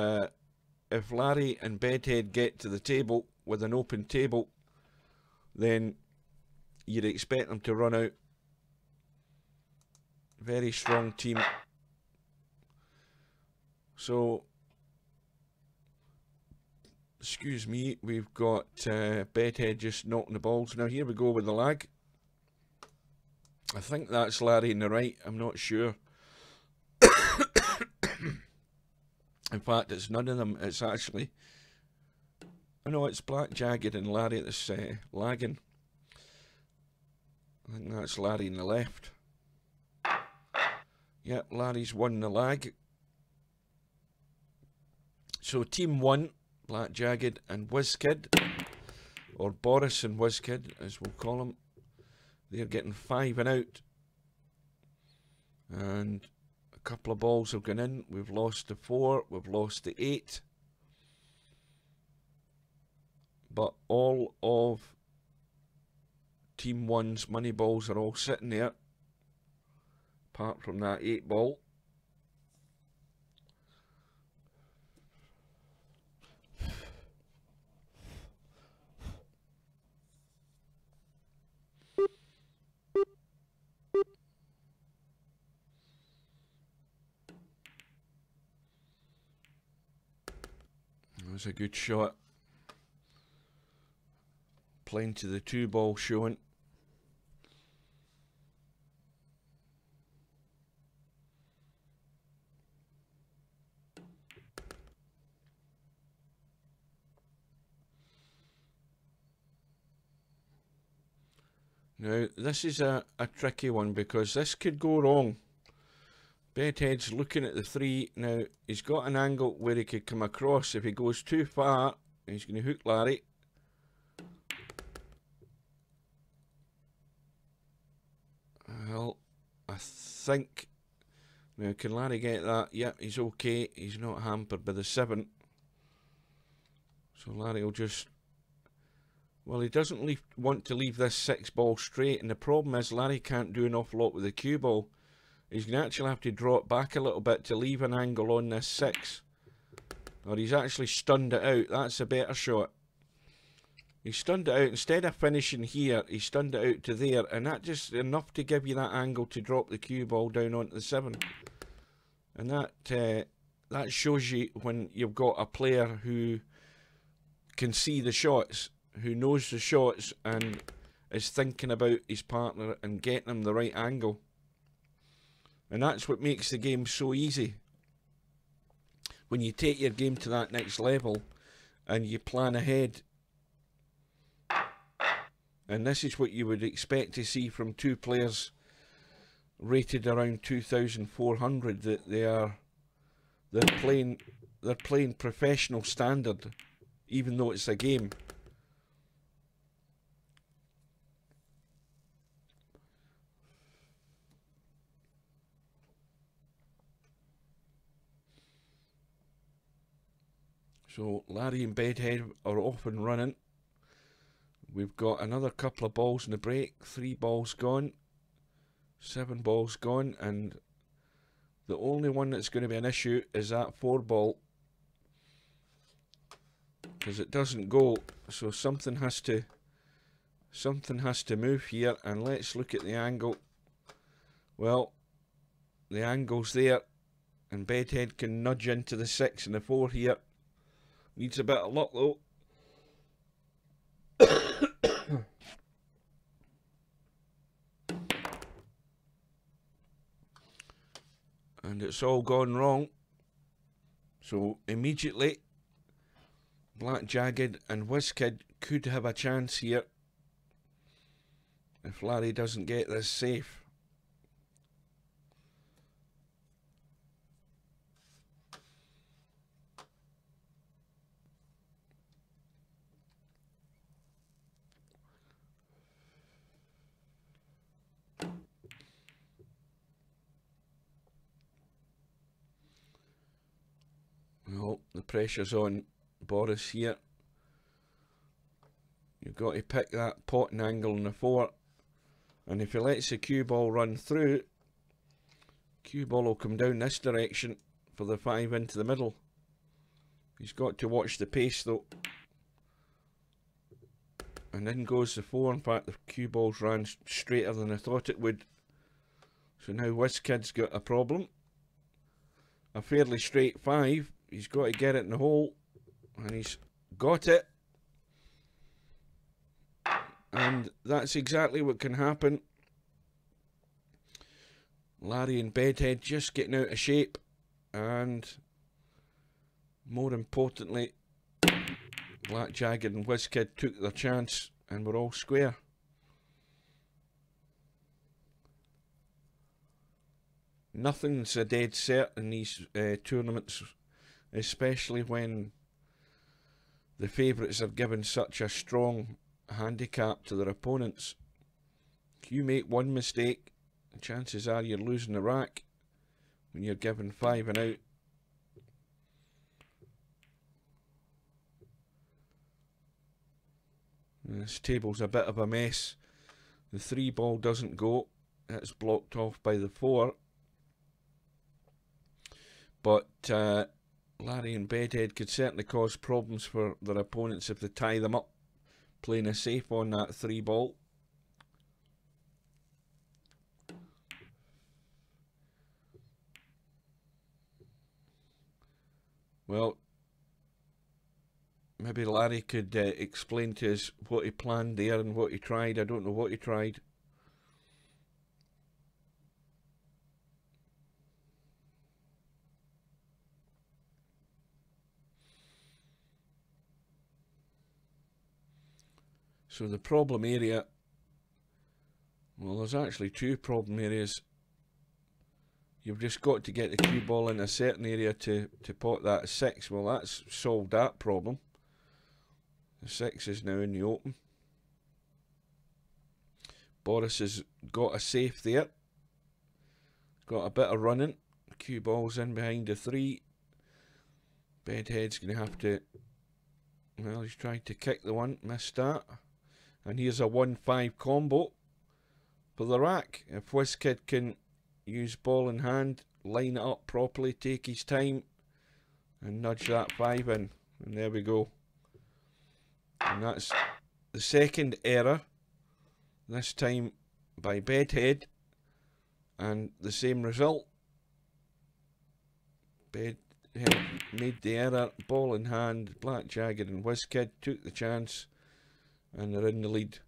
A: if Larry and Bedhead get to the table with an open table, then you'd expect them to run out. Very strong team. So, excuse me, we've got Bedhead just knocking the balls. Now here we go with the lag. I think that's Larry in the right, I'm not sure. In fact, it's none of them. It's actually... I know it's Black Jagged and Larry that's lagging. I think that's Larry in the left. Yep, Larry's won the lag. So team 1, Black Jagged and WizKid, or Boris and WizKid as we'll call them, they're getting 5 and out. And a couple of balls have gone in. We've lost the 4, we've lost the 8. But all of Team 1's money balls are all sitting there, apart from that 8 ball. That was a good shot. Playing to the 2 ball showing. Now this is a tricky one because this could go wrong. Bedhead's looking at the 3. Now he's got an angle where he could come across. If he goes too far, he's going to hook Larry. Well, I think... Now, can Larry get that? Yep, he's okay. He's not hampered by the 7. So Larry will just... Well, he doesn't want to leave this 6 ball straight. And the problem is Larry can't do an awful lot with the cue ball. He's going to actually have to draw it back a little bit to leave an angle on this 6. Or he's actually stunned it out. That's a better shot. He stunned it out. Instead of finishing here, he stunned it out to there. And that's just enough to give you that angle to drop the cue ball down onto the 7. And that shows you when you've got a player who can see the shots, who knows the shots, and is thinking about his partner and getting him the right angle. And that's what makes the game so easy. When you take your game to that next level and you plan ahead. And this is what you would expect to see from two players rated around 2,400, that they're playing professional standard, even though it's a game. So Larry and Bedhead are off and running. We've got another couple of balls in the break. 3 balls gone. 7 balls gone. And the only one that's going to be an issue is that 4 ball. Because it doesn't go. So something has to move here. And let's look at the angle. Well, the angle's there. And Bedhead can nudge into the 6 and the 4 here. Needs a bit of luck though. And it's all gone wrong. So immediately Black Jagged and WizKid could have a chance here if Larry doesn't get this safe. Well, the pressure's on Boris here. You've got to pick that potting angle on the 4. And if he lets the cue ball run through, cue ball will come down this direction for the 5 into the middle. He's got to watch the pace though. And in goes the 4. In fact, the cue balls ran straighter than I thought it would. So now WizKid's got a problem. A fairly straight 5. He's got to get it in the hole. And he's got it. And that's exactly what can happen. Larry and Bedhead just getting out of shape. And more importantly, Black Jagged and WizKid took their chance and were all square. Nothing's a dead cert in these tournaments, especially when the favourites are given such a strong handicap to their opponents. If you make one mistake, the chances are you're losing the rack when you're given 5 and out. And this table's a bit of a mess. The 3 ball doesn't go. It's blocked off by the 4. But Larry and Bedhead could certainly cause problems for their opponents if they tie them up playing a safe on that 3 ball. Well, maybe Larry could explain to us what he planned there and what he tried. I don't know what he tried. So the problem area, well, there's actually 2 problem areas. You've just got to get the cue ball in a certain area to pot that 6. Well, that's solved that problem. The 6 is now in the open. Boris has got a safe there. Got a bit of running. Cue ball's in behind the 3. Bedhead's going to have to, well, he's trying to kick the 1, missed that. And here's a 1-5 combo for the rack. If WizKid can use ball in hand, line it up properly, take his time, and nudge that 5 in. And there we go. And that's the second error, this time by Bedhead, and the same result. Bedhead made the error, ball in hand, Black Jagger and WizKid took the chance, and they're in the lead.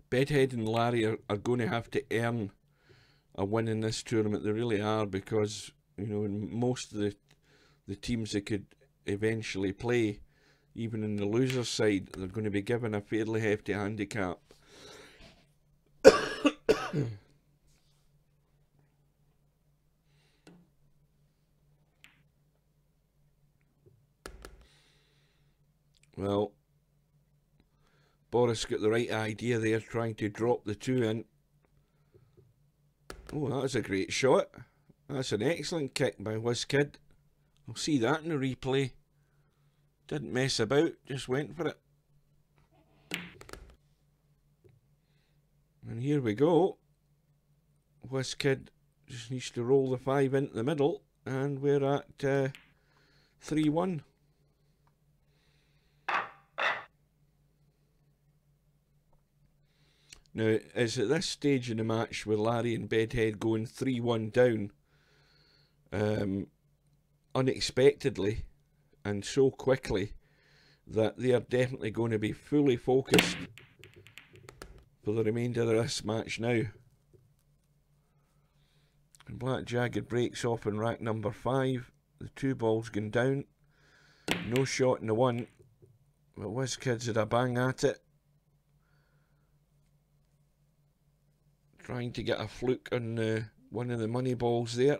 A: Bedhead and Larry are going to have to earn a win in this tournament. They really are, because, you know, in most of the teams they could eventually play, even in the loser's side, they're going to be given a fairly hefty handicap. Well, Boris got the right idea there, trying to drop the 2 in. Oh, that was a great shot. That's an excellent kick by WizKid. I'll see that in the replay. Didn't mess about, just went for it. And here we go. WizKid just needs to roll the 5 into the middle, and we're at 3-1. Now, it's at this stage in the match with Larry and Bedhead going 3-1 down, unexpectedly and so quickly, that they are definitely going to be fully focused for the remainder of this match now. And Black Jagged breaks off in rack number 5. The 2 balls going down. No shot in the 1. But WizKid's had a bang at it, trying to get a fluke on one of the money balls there.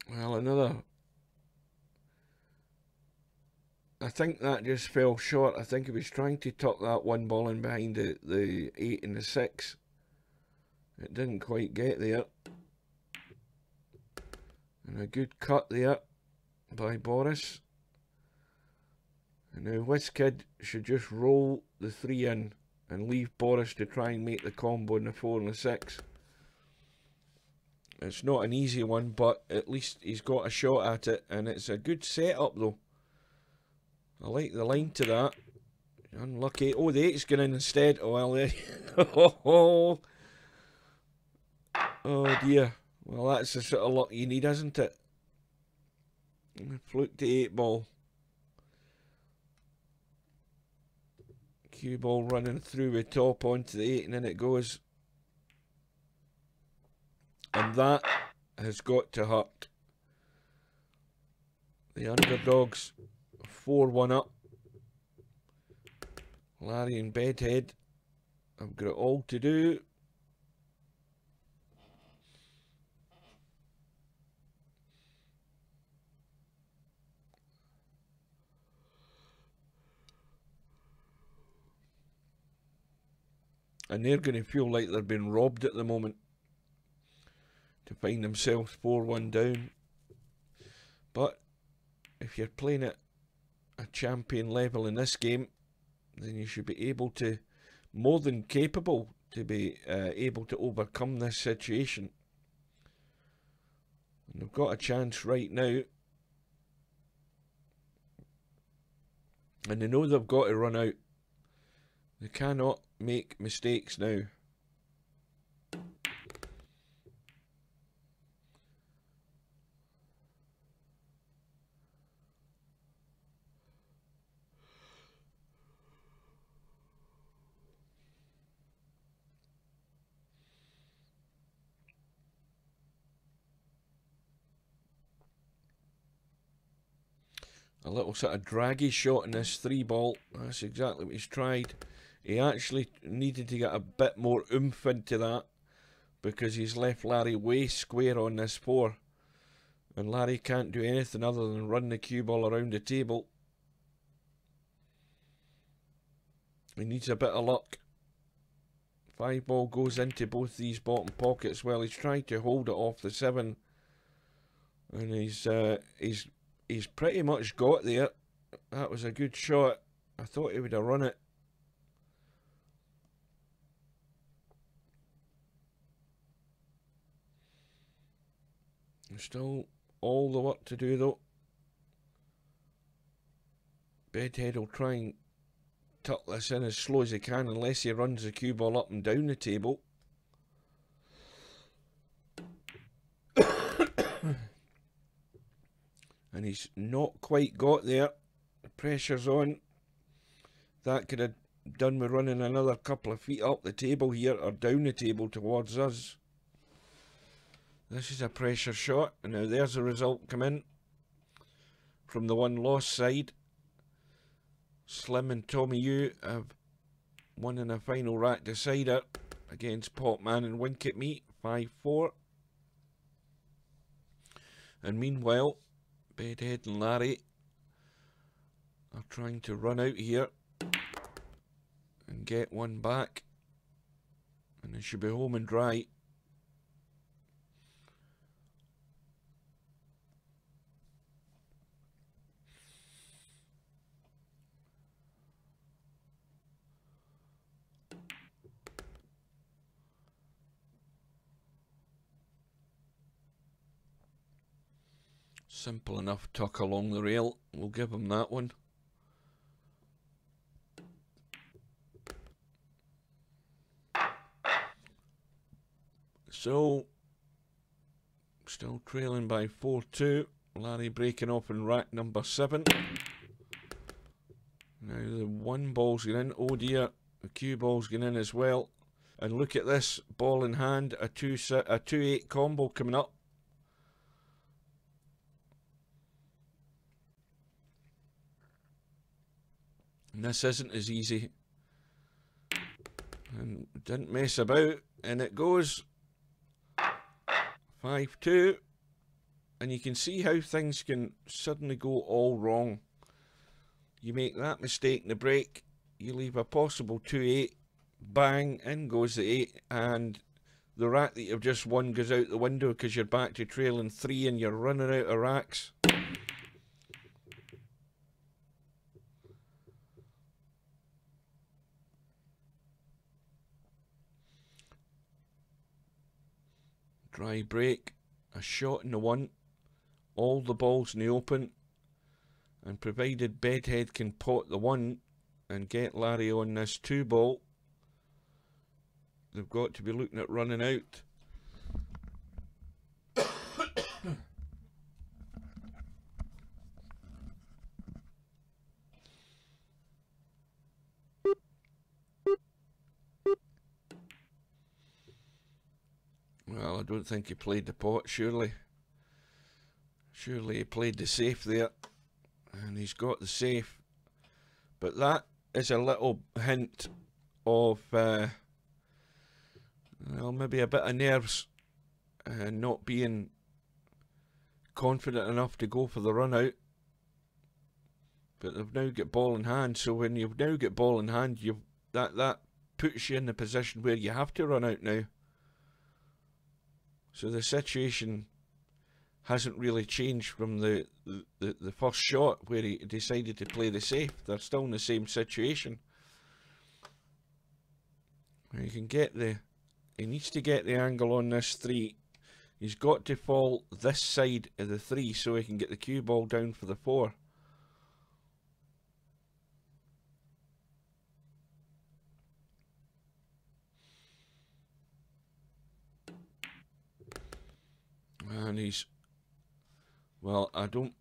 A: Well, another. I think that just fell short. I think he was trying to tuck that 1 ball in behind the 8 and the 6. It didn't quite get there. And a good cut there by Boris. And now WizKid should just roll the 3 in and leave Boris to try and make the combo in the 4 and the 6. It's not an easy one, but at least he's got a shot at it, and it's a good setup though. I like the line to that. Unlucky. Oh, the 8's going in instead. Oh, well, there. Oh dear. Well, that's the sort of luck you need, isn't it? Fluke the 8 ball. Cue ball running through the top onto the 8, and in it goes. And that has got to hurt. The underdogs 4-1 up. Larry and Bedhead have got it all to do. And they're going to feel like they're being robbed at the moment, to find themselves 4-1 down. But if you're playing at a champion level in this game, then you should be able to, more than capable, to be able to overcome this situation. And they've got a chance right now. And they know they've got to run out. They cannot make mistakes now. A little sort of draggy shot in this 3 ball. That's exactly what he's tried. He actually needed to get a bit more oomph into that, because he's left Larry way square on this 4. And Larry can't do anything other than run the cue ball around the table. He needs a bit of luck. 5 ball goes into both these bottom pockets. Well, he's trying to hold it off the 7. And he's pretty much got there. That was a good shot. I thought he would have run it. Still all the work to do though. Bedhead will try and tuck this in as slow as he can, unless he runs the cue ball up and down the table. And he's not quite got there. The pressure's on. That could have done with running another couple of feet up the table here, or down the table towards us. This is a pressure shot, and now there's the result come in from the one lost side. Slim and Tommy Yu have won in a final rack decider against Popman and Wink at Me, 5-4. And meanwhile, Bedhead and Larry are trying to run out here and get one back, and they should be home and dry. Simple enough tuck along the rail. We'll give him that one. So, still trailing by 4-2. Larry breaking off in rack number 7. Now the 1 ball's going in. Oh dear, the cue ball's going in as well. And look at this, ball in hand, a 2-8 combo coming up. And this isn't as easy. And didn't mess about, and it goes 5-2. And you can see how things can suddenly go all wrong. You make that mistake in the break, you leave a possible 2-8, bang, in goes the 8, and the rack that you've just won goes out the window because you're back to trailing 3 and you're running out of racks. Dry break, a shot in the 1, all the balls in the open, and provided Bedhead can pot the 1 and get Larry on this 2 ball, they've got to be looking at running out. Well, I don't think he played the pot, surely. Surely he played the safe there. And he's got the safe. But that is a little hint of, well, maybe a bit of nerves. And not being confident enough to go for the run out. But they've now got ball in hand. So when you've now got ball in hand, that puts you in the position where you have to run out now. So the situation hasn't really changed from the first shot where he decided to play the safe. They're still in the same situation. You can get he needs to get the angle on this 3. He's got to fall this side of the 3 so he can get the cue ball down for the 4. And he's, well, I don't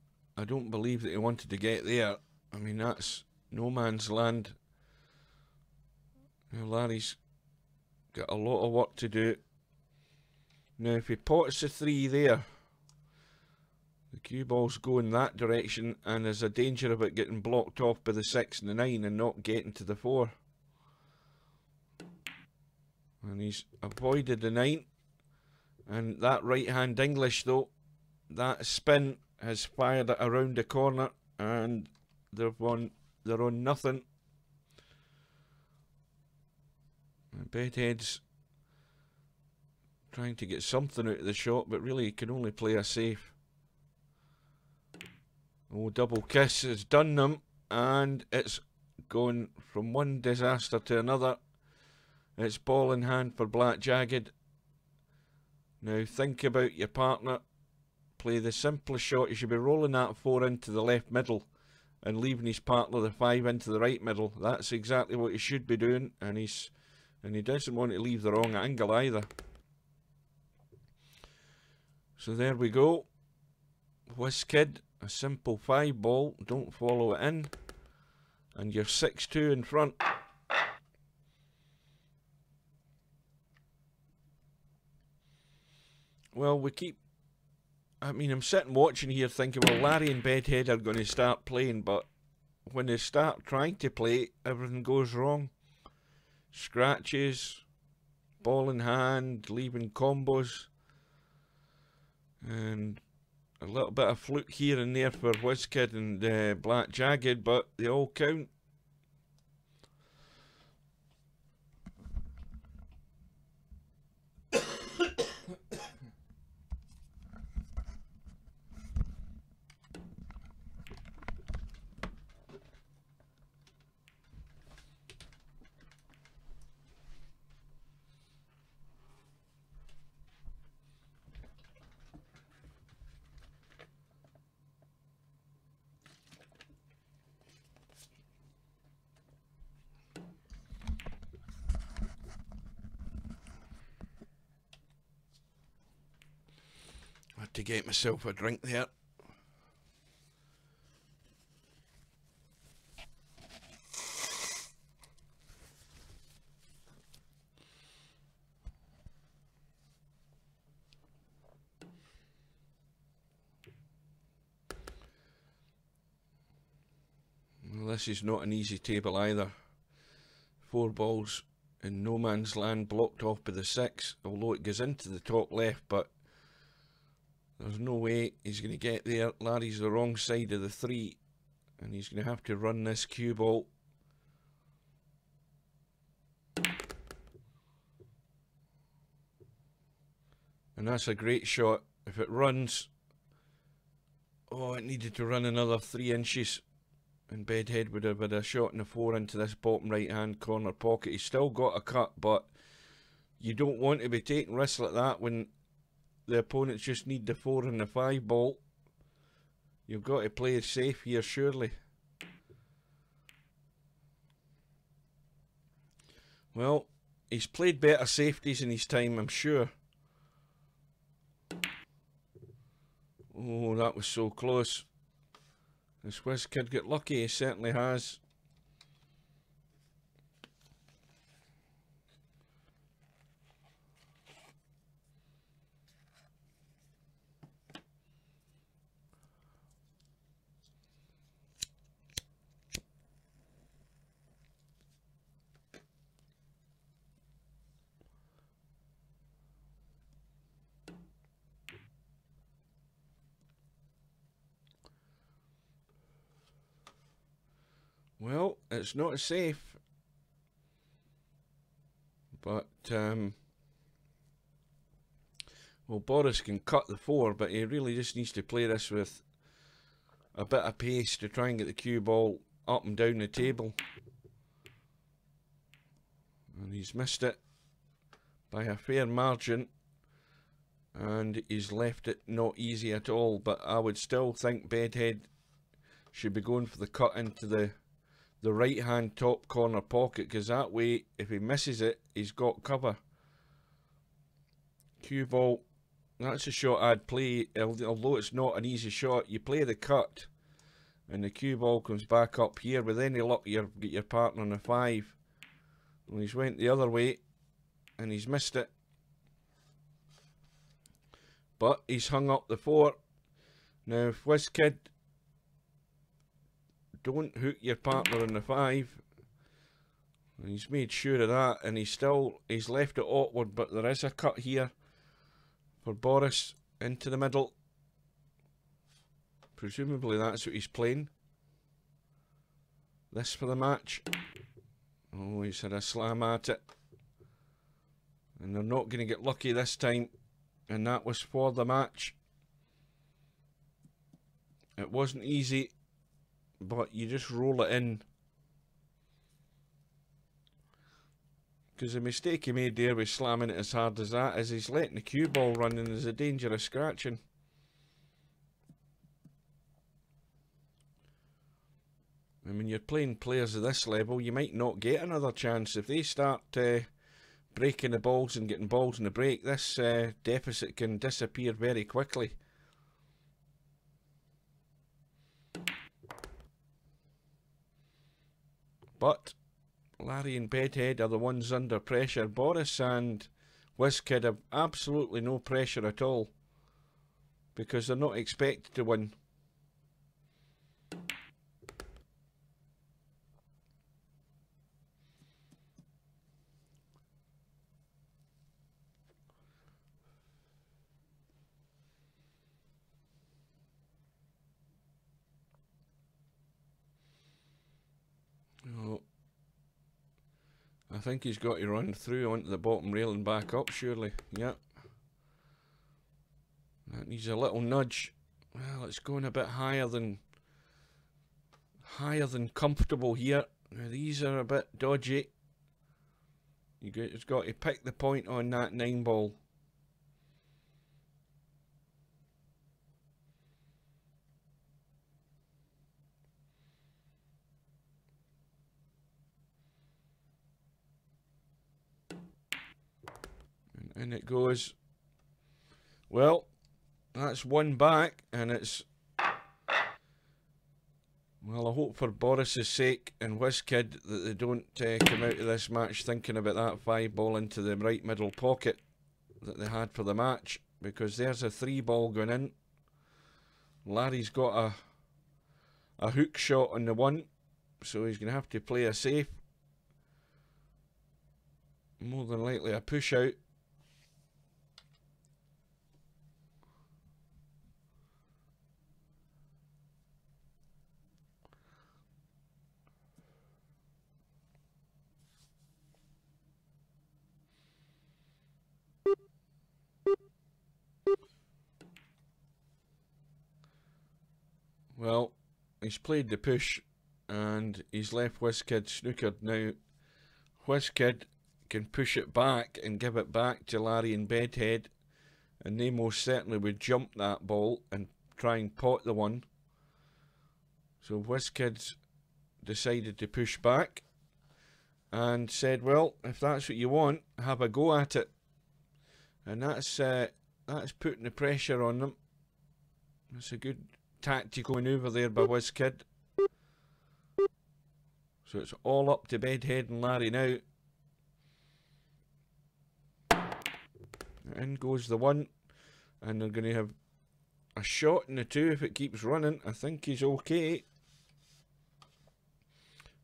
A: believe that he wanted to get there. I mean, that's no man's land. Now Larry's got a lot of work to do. Now if he pots the 3 there, the cue ball's going that direction, and there's a danger of it getting blocked off by the 6 and the 9 and not getting to the 4. And he's avoided the 9. And that right hand English though, that spin has fired it around the corner, and they're on nothing. And Bedhead's trying to get something out of the shot, but really he can only play a safe. Oh, double kiss has done them, and it's gone from one disaster to another. It's ball in hand for Black Jagged. Now think about your partner. Play the simplest shot. You should be rolling that 4 into the left middle and leaving his partner the 5 into the right middle. That's exactly what he should be doing, and he doesn't want to leave the wrong angle either. So there we go. WizKid, a simple 5 ball. Don't follow it in, and you're 6-2 in front. Well, I'm sitting watching here thinking, well, Larry and Bedhead are going to start playing, but when they start trying to play, everything goes wrong. Scratches, ball in hand, leaving combos, and a little bit of fluke here and there for WizKid and Black Jagged, but they all count. Had to get myself a drink there. Well, this is not an easy table either. 4 balls in no man's land, blocked off by the 6, although it goes into the top left, but there's no way he's going to get there. Larry's the wrong side of the 3, and he's going to have to run this cue ball. And that's a great shot. If it runs, oh, it needed to run another 3 inches, and Bedhead would have had a shot in the 4 into this bottom right hand corner pocket. He's still got a cut, but you don't want to be taking risks like that when the opponents just need the 4 and the 5 ball. You've got to play it safe here, surely. Well, he's played better safeties in his time, I'm sure. Oh, that was so close. This WizKid got lucky, he certainly has. Well, it's not safe, but well, Boris can cut the 4, but he really just needs to play this with a bit of pace to try and get the cue ball up and down the table. And he's missed it by a fair margin, and he's left it not easy at all, but I would still think Bedhead should be going for the cut into the right hand top corner pocket, because that way, if he misses it, he's got cover. Cue ball, that's a shot I'd play, although it's not an easy shot. You play the cut, and the cue ball comes back up here. With any luck, you get your partner on a 5. Well, he's went the other way, and he's missed it. But he's hung up the 4. Now, if WizKid don't hook your partner on the 5, He's made sure of that, and he's left it awkward, but there is a cut here for Boris into the middle. Presumably that's what he's playing. This for the match. Oh, he's had a slam at it. And they're not going to get lucky this time. And that was for the match. It wasn't easy, but you just roll it in. Because the mistake he made there with slamming it as hard as that is he's letting the cue ball run, and there's a danger of scratching. And when you're playing players of this level, you might not get another chance. If they start breaking the balls and getting balls in the break, this deficit can disappear very quickly. But Larry and Bedhead are the ones under pressure. Boris and WizKid have absolutely no pressure at all, because they're not expected to win. Oh, I think he's got to run through onto the bottom rail and back up, surely. Yep. That needs a little nudge. Well, it's going a bit higher than comfortable here. Now, these are a bit dodgy. It's got to pick the point on that 9 ball. And in it goes. Well, that's one back, and it's... Well, I hope for Boris's sake and WizKid that they don't come out of this match thinking about that 5 ball into the right middle pocket that they had for the match, because there's a 3 ball going in. Larry's got a hook shot on the 1, so he's going to have to play a safe. More than likely a push out. Well, he's played the push and he's left WizKid snookered. Now, WizKid can push it back and give it back to Larry and Bedhead, and they most certainly would jump that ball and try and pot the 1. So WizKid's decided to push back and said, well, if that's what you want, have a go at it. And that's putting the pressure on them. That's a good tactical manoeuvre there by WizKid. So it's all up to Bedhead and Larry now. In goes the 1, and they're going to have a shot in the 2 if it keeps running. I think he's okay.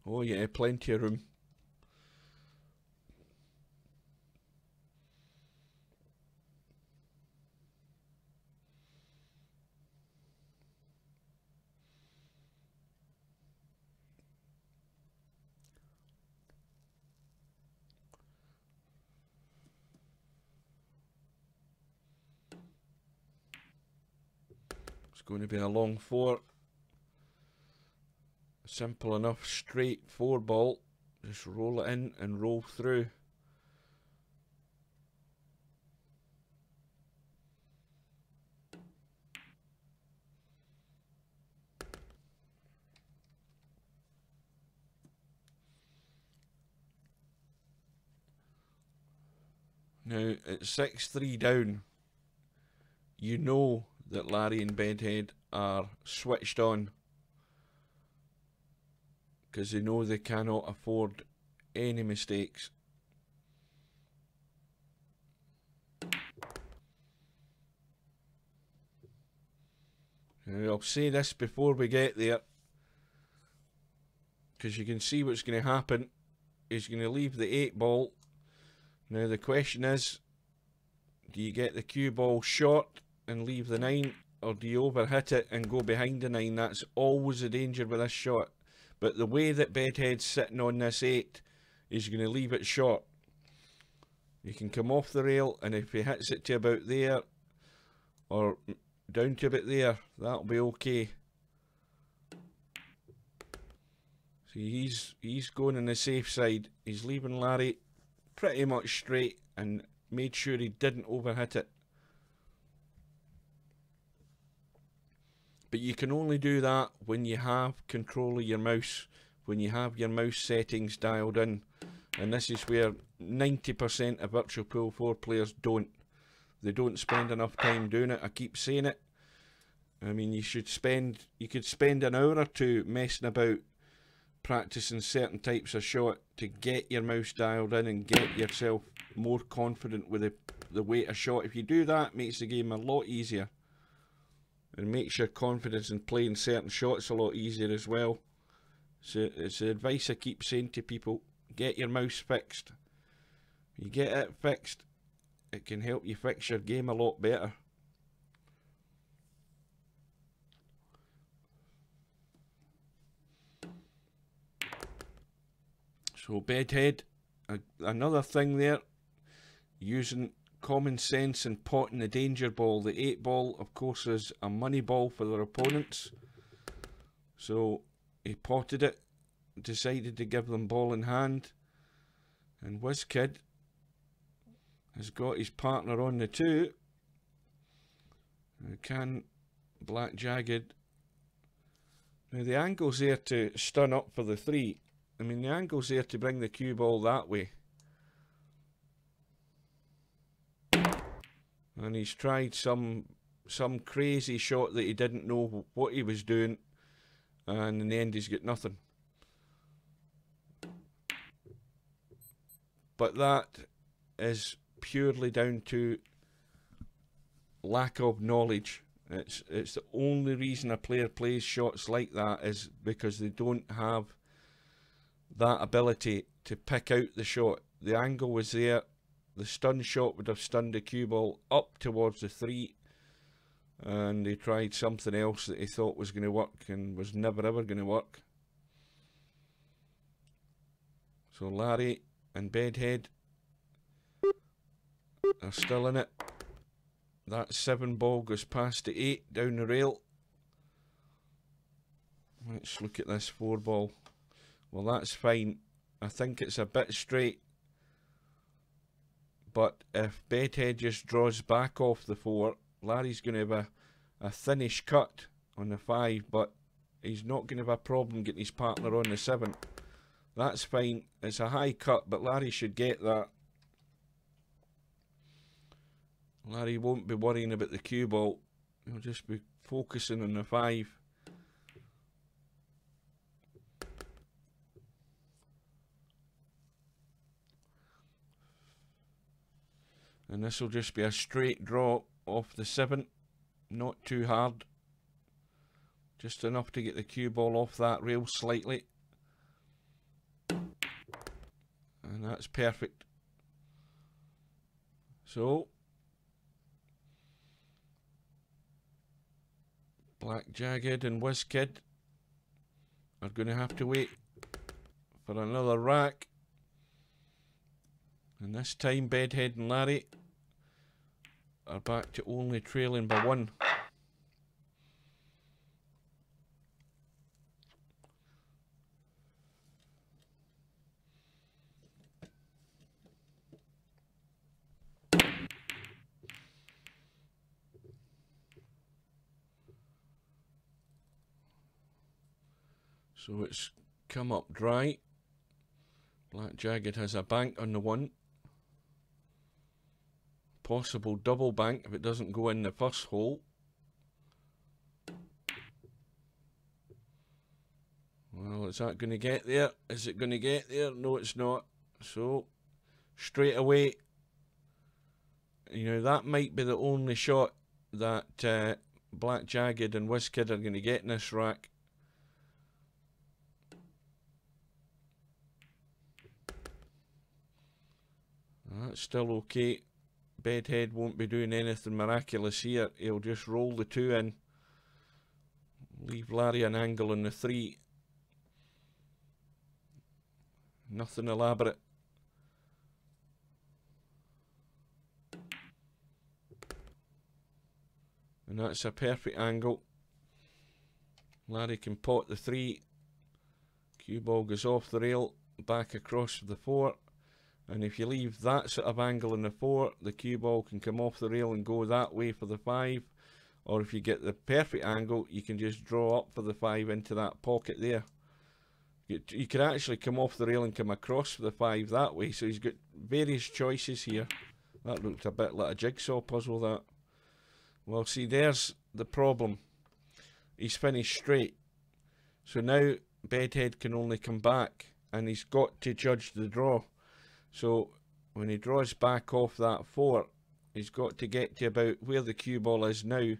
A: Oh yeah, plenty of room. It's going to be a long 4. Simple enough, straight 4 ball. Just roll it in and roll through. Now, it's 6-3 down. You know that Larry and Bedhead are switched on, because they know they cannot afford any mistakes. Now, I'll say this before we get there, because you can see what's going to happen. he's going to leave the 8 ball. Now the question is, do you get the cue ball short and leave the 9, or do you overhit it and go behind the 9? That's always the danger with this shot. But the way that Bedhead's sitting on this 8, he's going to leave it short. You can come off the rail, and if he hits it to about there, or down to about there, that'll be okay. See, he's going on the safe side. He's leaving Larry pretty much straight and made sure he didn't overhit it. But you can only do that when you have control of your mouse, when you have your mouse settings dialed in. And this is where 90% of Virtual Pool 4 players don't. They don't spend enough time doing it. I keep saying it. I mean, you could spend an hour or two messing about practicing certain types of shot to get your mouse dialed in and get yourself more confident with the way of shot. If you do that, it makes the game a lot easier. And makes your confidence in playing certain shots a lot easier as well. So it's the advice I keep saying to people. Get your mouse fixed. You get it fixed, it can help you fix your game a lot better. So Bedhead, another thing there, using common sense and potting the danger ball. The 8 ball, of course, is a money ball for their opponents. So he potted it, decided to give them ball in hand, and WizKid has got his partner on the 2. Now can Black Jagged, now the angle's there to stun up for the 3. I mean, the angle's there to bring the cue ball that way. And he's tried some crazy shot that he didn't know what he was doing, and in the end he's got nothing. But that is purely down to lack of knowledge. It's the only reason a player plays shots like that is because they don't have that ability to pick out the shot. The angle was there. The stun shot would have stunned the cue ball up towards the 3, and they tried something else that they thought was going to work and was never ever going to work. So Larry and Bedhead are still in it. That 7 ball goes past the 8 down the rail. Let's look at this 4 ball. Well, that's fine. I think it's a bit straight. But if Bedhead just draws back off the 4, Larry's going to have a thinnish cut on the 5, but he's not going to have a problem getting his partner on the 7. That's fine. It's a high cut, but Larry should get that. Larry won't be worrying about the cue ball. He'll just be focusing on the 5. And this will just be a straight draw off the 7. Not too hard. Just enough to get the cue ball off that rail slightly. And that's perfect. So Black Jagged and WizKid are going to have to wait for another rack. And this time Bedhead and Larry are back to only trailing by 1. So it's come up dry. Black Jagged has a bank on the 1. Possible double bank if it doesn't go in the first hole. Well, is that going to get there? Is it going to get there? No, it's not. So, straight away, you know, that might be the only shot that Black Jagged and WizKid are going to get in this rack. That's still okay. Bedhead won't be doing anything miraculous here. He'll just roll the 2 in. Leave Larry an angle on the 3. Nothing elaborate. And that's a perfect angle. Larry can pot the 3. Cue ball goes off the rail, back across the 4. And if you leave that sort of angle in the 4, the cue ball can come off the rail and go that way for the 5. Or if you get the perfect angle, you can just draw up for the 5 into that pocket there. You could actually come off the rail and come across for the 5 that way. So he's got various choices here. That looked a bit like a jigsaw puzzle, that. Well, see, there's the problem. He's finished straight. So now Bedhead can only come back, and he's got to judge the draw. So when he draws back off that 4, he's got to get to about where the cue ball is now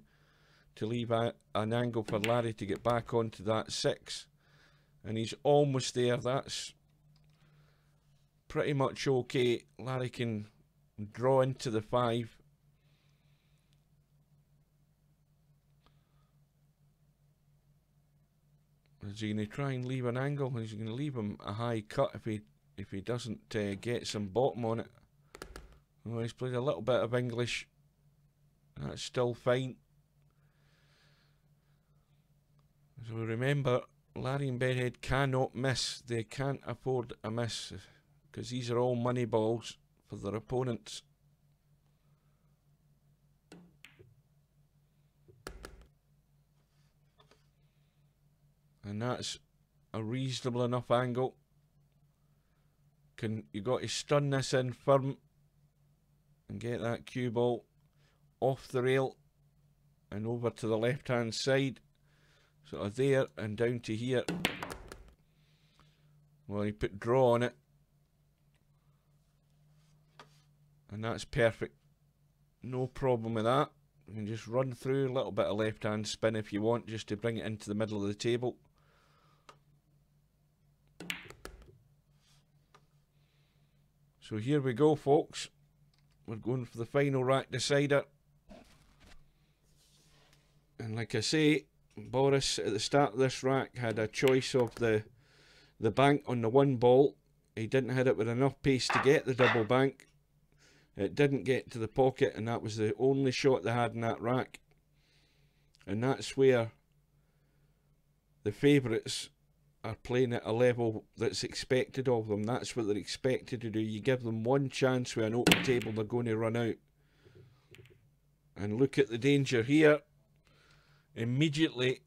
A: to leave an angle for Larry to get back onto that 6. And he's almost there. That's pretty much okay. Larry can draw into the 5. Is he going to try and leave an angle? Is he going to leave him a high cut if he doesn't get some bottom on it? Well, he's played a little bit of English. That's still fine. So remember, Larry and Bedhead cannot miss. They can't afford a miss because these are all money balls for their opponents. And that's a reasonable enough angle. You got to stun this in firm and get that cue ball off the rail and over to the left hand side. Sort of there and down to here. Well, you put draw on it. And that's perfect. No problem with that. You can just run through a little bit of left hand spin if you want, just to bring it into the middle of the table. So here we go, folks. We're going for the final rack decider. And like I say, Boris at the start of this rack had a choice of the bank on the 1 ball. He didn't hit it with enough pace to get the double bank. It didn't get to the pocket, and that was the only shot they had in that rack. And that's where the favourites are playing at a level that's expected of them. That's what they're expected to do. You give them one chance with an open table, they're going to run out. And look at the danger here. Immediately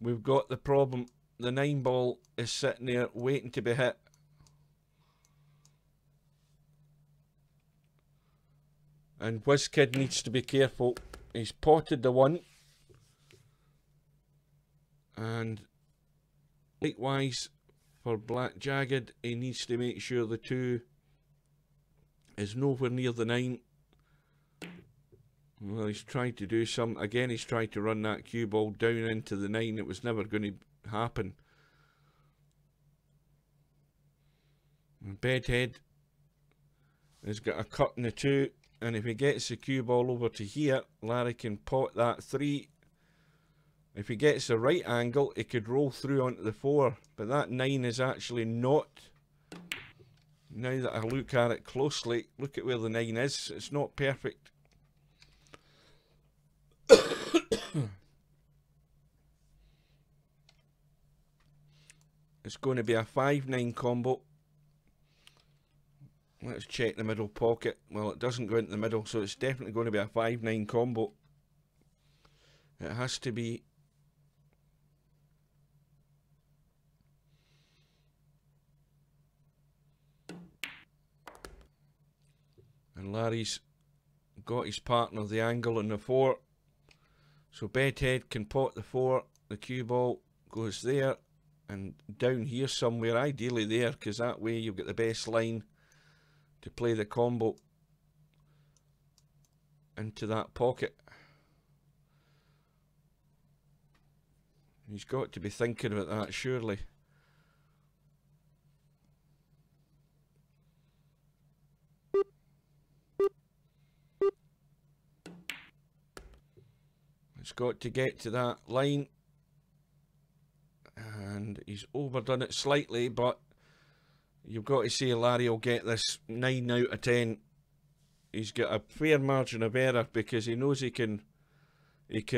A: we've got the problem. The 9 ball is sitting there waiting to be hit. And WizKid needs to be careful. He's potted the 1. And likewise for Black Jagged, he needs to make sure the 2 is nowhere near the 9. Well, he's tried to do some. Again, he's tried to run that cue ball down into the 9. It was never going to happen. And Bedhead has got a cut in the 2. And if he gets the cue ball over to here, Larry can pot that 3. If he gets the right angle, he could roll through onto the 4. But that 9 is actually not. Now that I look at it closely, look at where the 9 is. It's not perfect. It's going to be a 5-9 combo. Let's check the middle pocket. Well, it doesn't go into the middle, so it's definitely going to be a 5-9 combo. It has to be. And Larry's got his partner the angle on the 4. So Bedhead can pot the 4. The cue ball goes there and down here somewhere, ideally there, because that way you've got the best line to play the combo into that pocket. He's got to be thinking about that, surely. It's got to get to that line. And he's overdone it slightly, but you've got to say Larry will get this 9 out of 10. He's got a fair margin of error because he knows he can get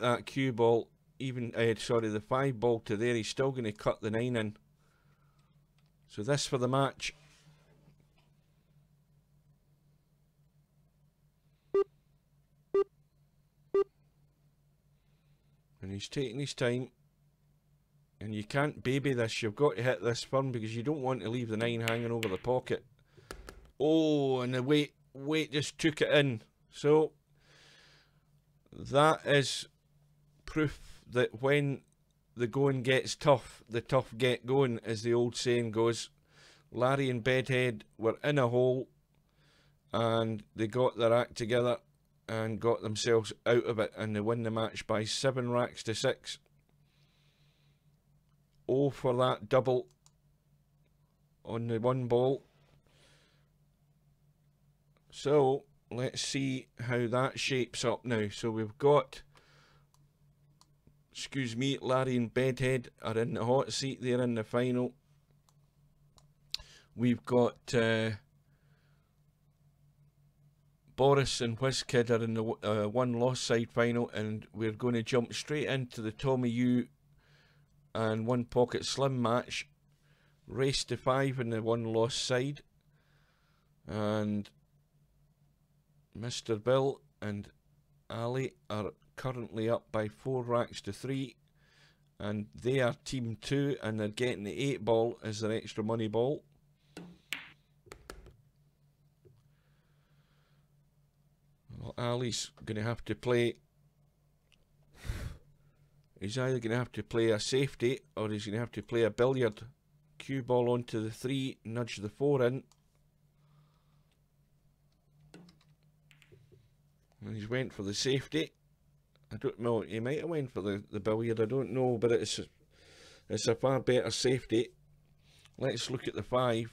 A: that cue ball, even sorry, the 5 ball to there. He's still going to cut the 9 in. So this for the match. And he's taking his time. And you can't baby this. You've got to hit this firm because you don't want to leave the 9 hanging over the pocket. Oh, and the weight just took it in. So that is proof that when the going gets tough, the tough get going, as the old saying goes. Larry and Bedhead were in a hole and they got their act together and got themselves out of it, and they win the match by 7 racks to 6. Oh, for that double on the 1 ball. So let's see how that shapes up now. So we've got, excuse me, Larry and Bedhead are in the hot seat. They're in the final. We've got Boris and WizKid are in the 1 loss side final, and we're going to jump straight into the Tommy U and 1 Pocket Slim match. Race to 5 in the 1 loss side, and Mr. Bill and Ali are currently up by 4 racks to 3, and they are team 2, and they're getting the 8 ball as their extra money ball. Well, Ali's going to have to play. He's either going to have to play a safety, or he's going to have to play a billiard. Cue ball onto the 3, nudge the 4 in. And he's went for the safety. I don't know, he might have went for the billiard, I don't know, but it's a far better safety. Let's look at the 5.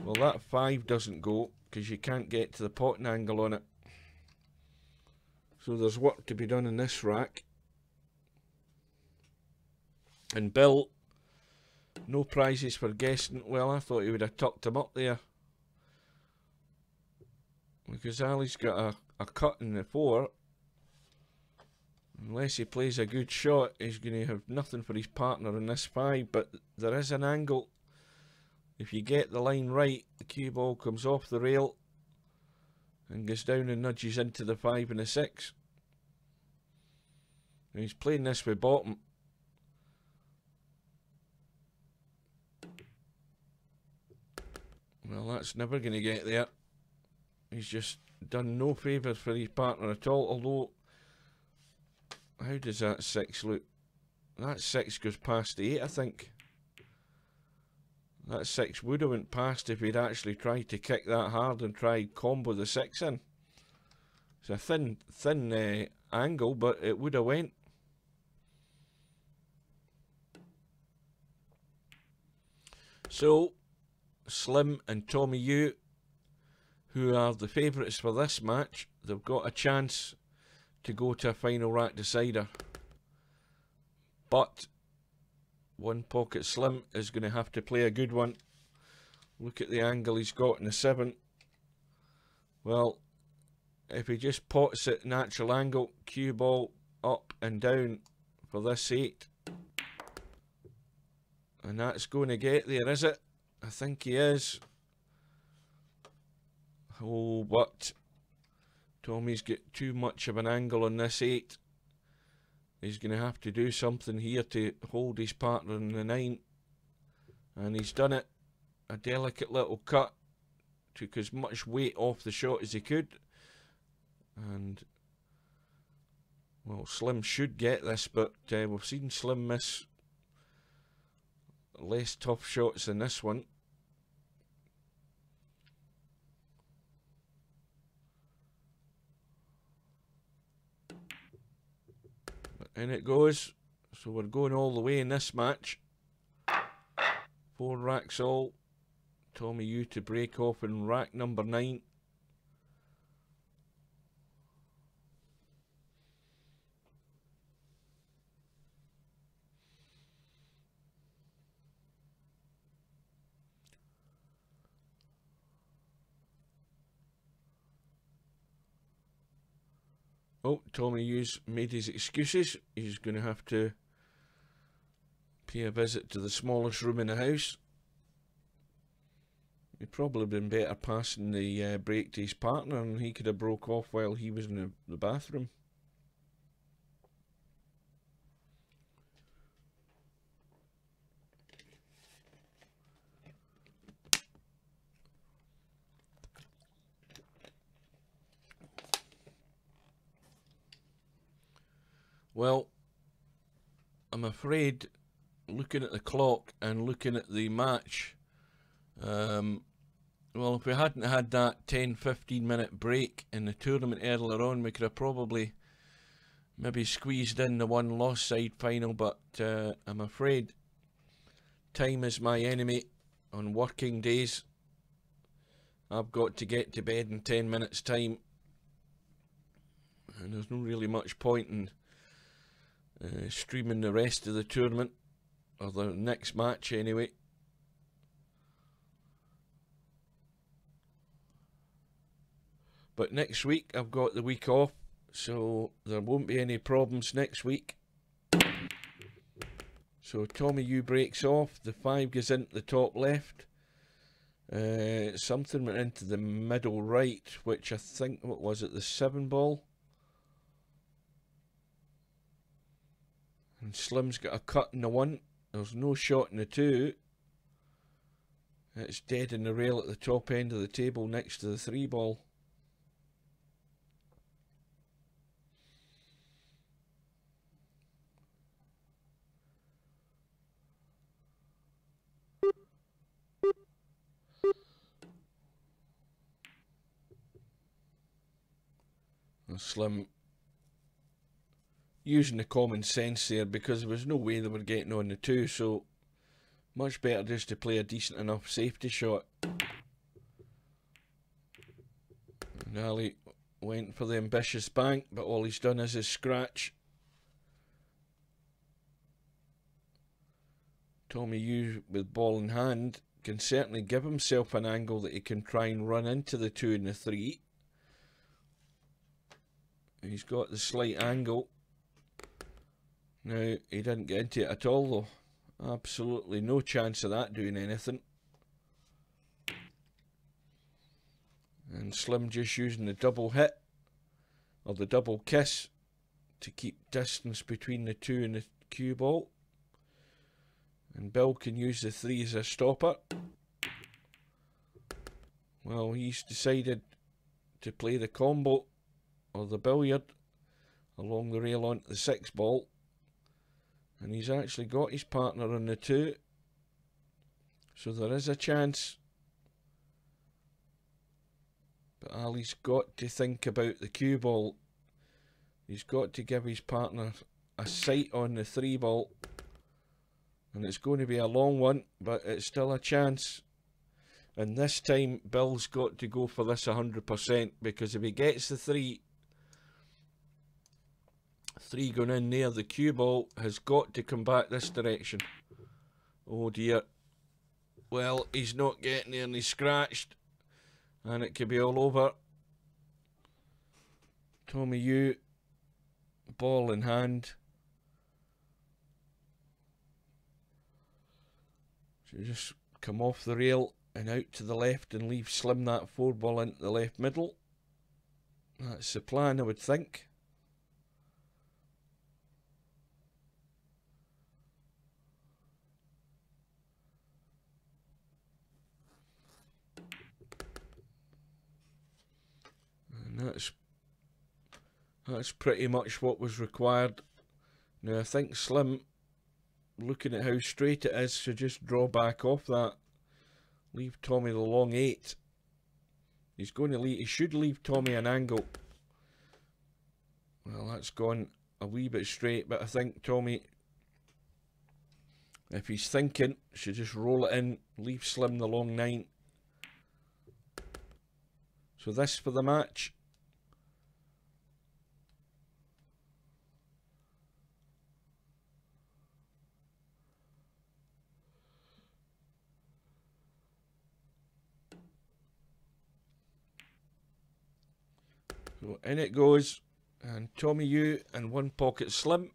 A: Well, that 5 doesn't go because you can't get to the potting angle on it. So there's work to be done in this rack. And Bill, no prizes for guessing. Well, I thought he would have tucked him up there, because Ali's got a cut in the 4. Unless he plays a good shot, he's going to have nothing for his partner in this 5. But there is an angle. If you get the line right, the cue ball comes off the rail and goes down and nudges into the 5 and the 6. And he's playing this with bottom. Well, that's never going to get there. He's just done no favours for his partner at all. Although, how does that 6 look? That 6 goes past the 8, I think. That 6 would have went past if he'd actually tried to kick that hard and tried combo the 6 in. It's a thin angle, but it would have went. So, Slim and Tommy U, who are the favourites for this match, they've got a chance to go to a final rack decider. But 1 Pocket Slim is going to have to play a good one. Look at the angle he's got in the 7. Well, if he just pots it natural angle, cue ball up and down for this 8. And that's going to get there, is it? I think he is. Oh, but Tommy's got too much of an angle on this 8. He's going to have to do something here to hold his partner in the 9. And he's done it. A delicate little cut. Took as much weight off the shot as he could. And, well, Slim should get this, but we've seen Slim miss less tough shots than this one. In it goes. So we're going all the way in this match. 4 racks all. Tommy U to break off in rack number 9. Oh, Tommy U's made his excuses. He's going to have to pay a visit to the smallest room in the house. He'd probably been better passing the break to his partner, and he could have broke off while he was in the bathroom. Well, I'm afraid, looking at the clock and looking at the match, well, if we hadn't had that 10-15 minute break in the tournament earlier on, we could have probably maybe squeezed in the one loss side final, but I'm afraid time is my enemy on working days. I've got to get to bed in 10 minutes time, and there's no really much point in streaming the rest of the tournament, or the next match anyway. But next week I've got the week off, so there won't be any problems next week. So Tommy U breaks off, the 5 goes into the top left, something went into the middle right, which I think, what was it, the 7 ball? And Slim's got a cut in the 1, there's no shot in the 2. It's dead in the rail at the top end of the table next to the 3 ball. Slim using the common sense there, because there was no way they were getting on the 2, so much better just to play a decent enough safety shot. And Ali went for the ambitious bank, but all he's done is his scratch. Tommy U with ball in hand can certainly give himself an angle that he can try and run into the 2 and the 3. He's got the slight angle. Now, he didn't get into it at all though. Absolutely no chance of that doing anything. And Slim just using the double hit, or the double kiss, to keep distance between the 2 and the cue ball. And Bill can use the 3 as a stopper. Well, he's decided to play the combo, or the billiard, along the rail onto the 6 ball, and he's actually got his partner on the 2, so there is a chance. But Ali's got to think about the cue ball. He's got to give his partner a sight on the 3 ball, and it's going to be a long one, but it's still a chance. And this time Bill's got to go for this 100%, because if he gets the 3 going in there, the cue ball has got to come back this direction. Oh dear. Well, he's not getting there and he's scratched, and it could be all over. Tommy U, ball in hand. So just come off the rail and out to the left and leave Slim that 4 ball into the left middle. That's the plan, I would think. And that's pretty much what was required. Now I think Slim, looking at how straight it is, should just draw back off that. Leave Tommy the long 8. He's going to leave. He should leave Tommy an angle. Well, that's gone a wee bit straight, but I think Tommy, if he's thinking, should just roll it in, leave Slim the long 9, So this for the match. So in it goes, and Tommy U and One Pocket Slim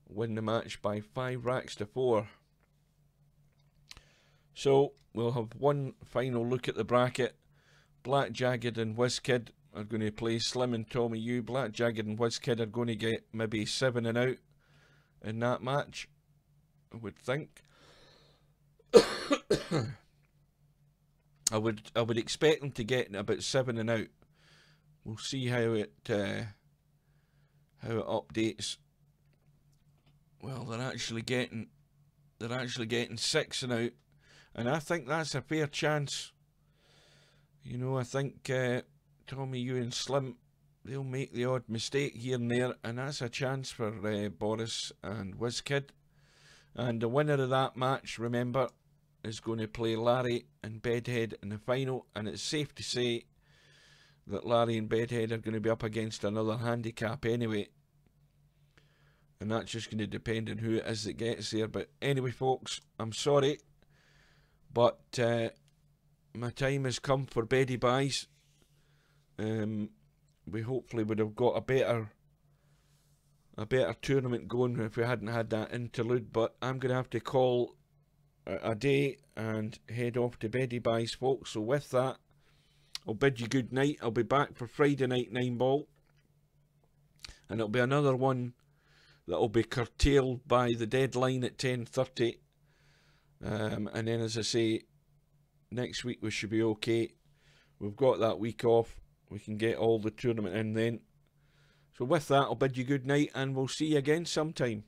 A: win the match by 5 racks to 4. So we'll have one final look at the bracket. Black Jagged and WizKid are going to play Slim and Tommy U. Black Jagged and WizKid are going to get maybe 7 and out in that match, I would think. I would expect them to get about 7 and out. We'll see how it updates. Well, they're actually getting 6 and out, and I think that's a fair chance. You know, I think Tommy U and Slim, they'll make the odd mistake here and there, and that's a chance for Boris and WizKid. And the winner of that match, remember, is going to play Larry and Bedhead in the final, and it's safe to say that Larry and Bedhead are going to be up against another handicap anyway. And that's just going to depend on who it is that gets there. But anyway, folks, I'm sorry, but my time has come for Beddy Buys. We hopefully would have got a better tournament going if we hadn't had that interlude. But I'm going to have to call a day and head off to Beddy Buys, folks. So with that, I'll bid you good night. I'll be back for Friday night 9-ball, and it'll be another one that'll be curtailed by the deadline at 10:30. And then, as I say, next week we should be okay. We've got that week off. We can get all the tournament in then. So with that, I'll bid you good night, and we'll see you again sometime.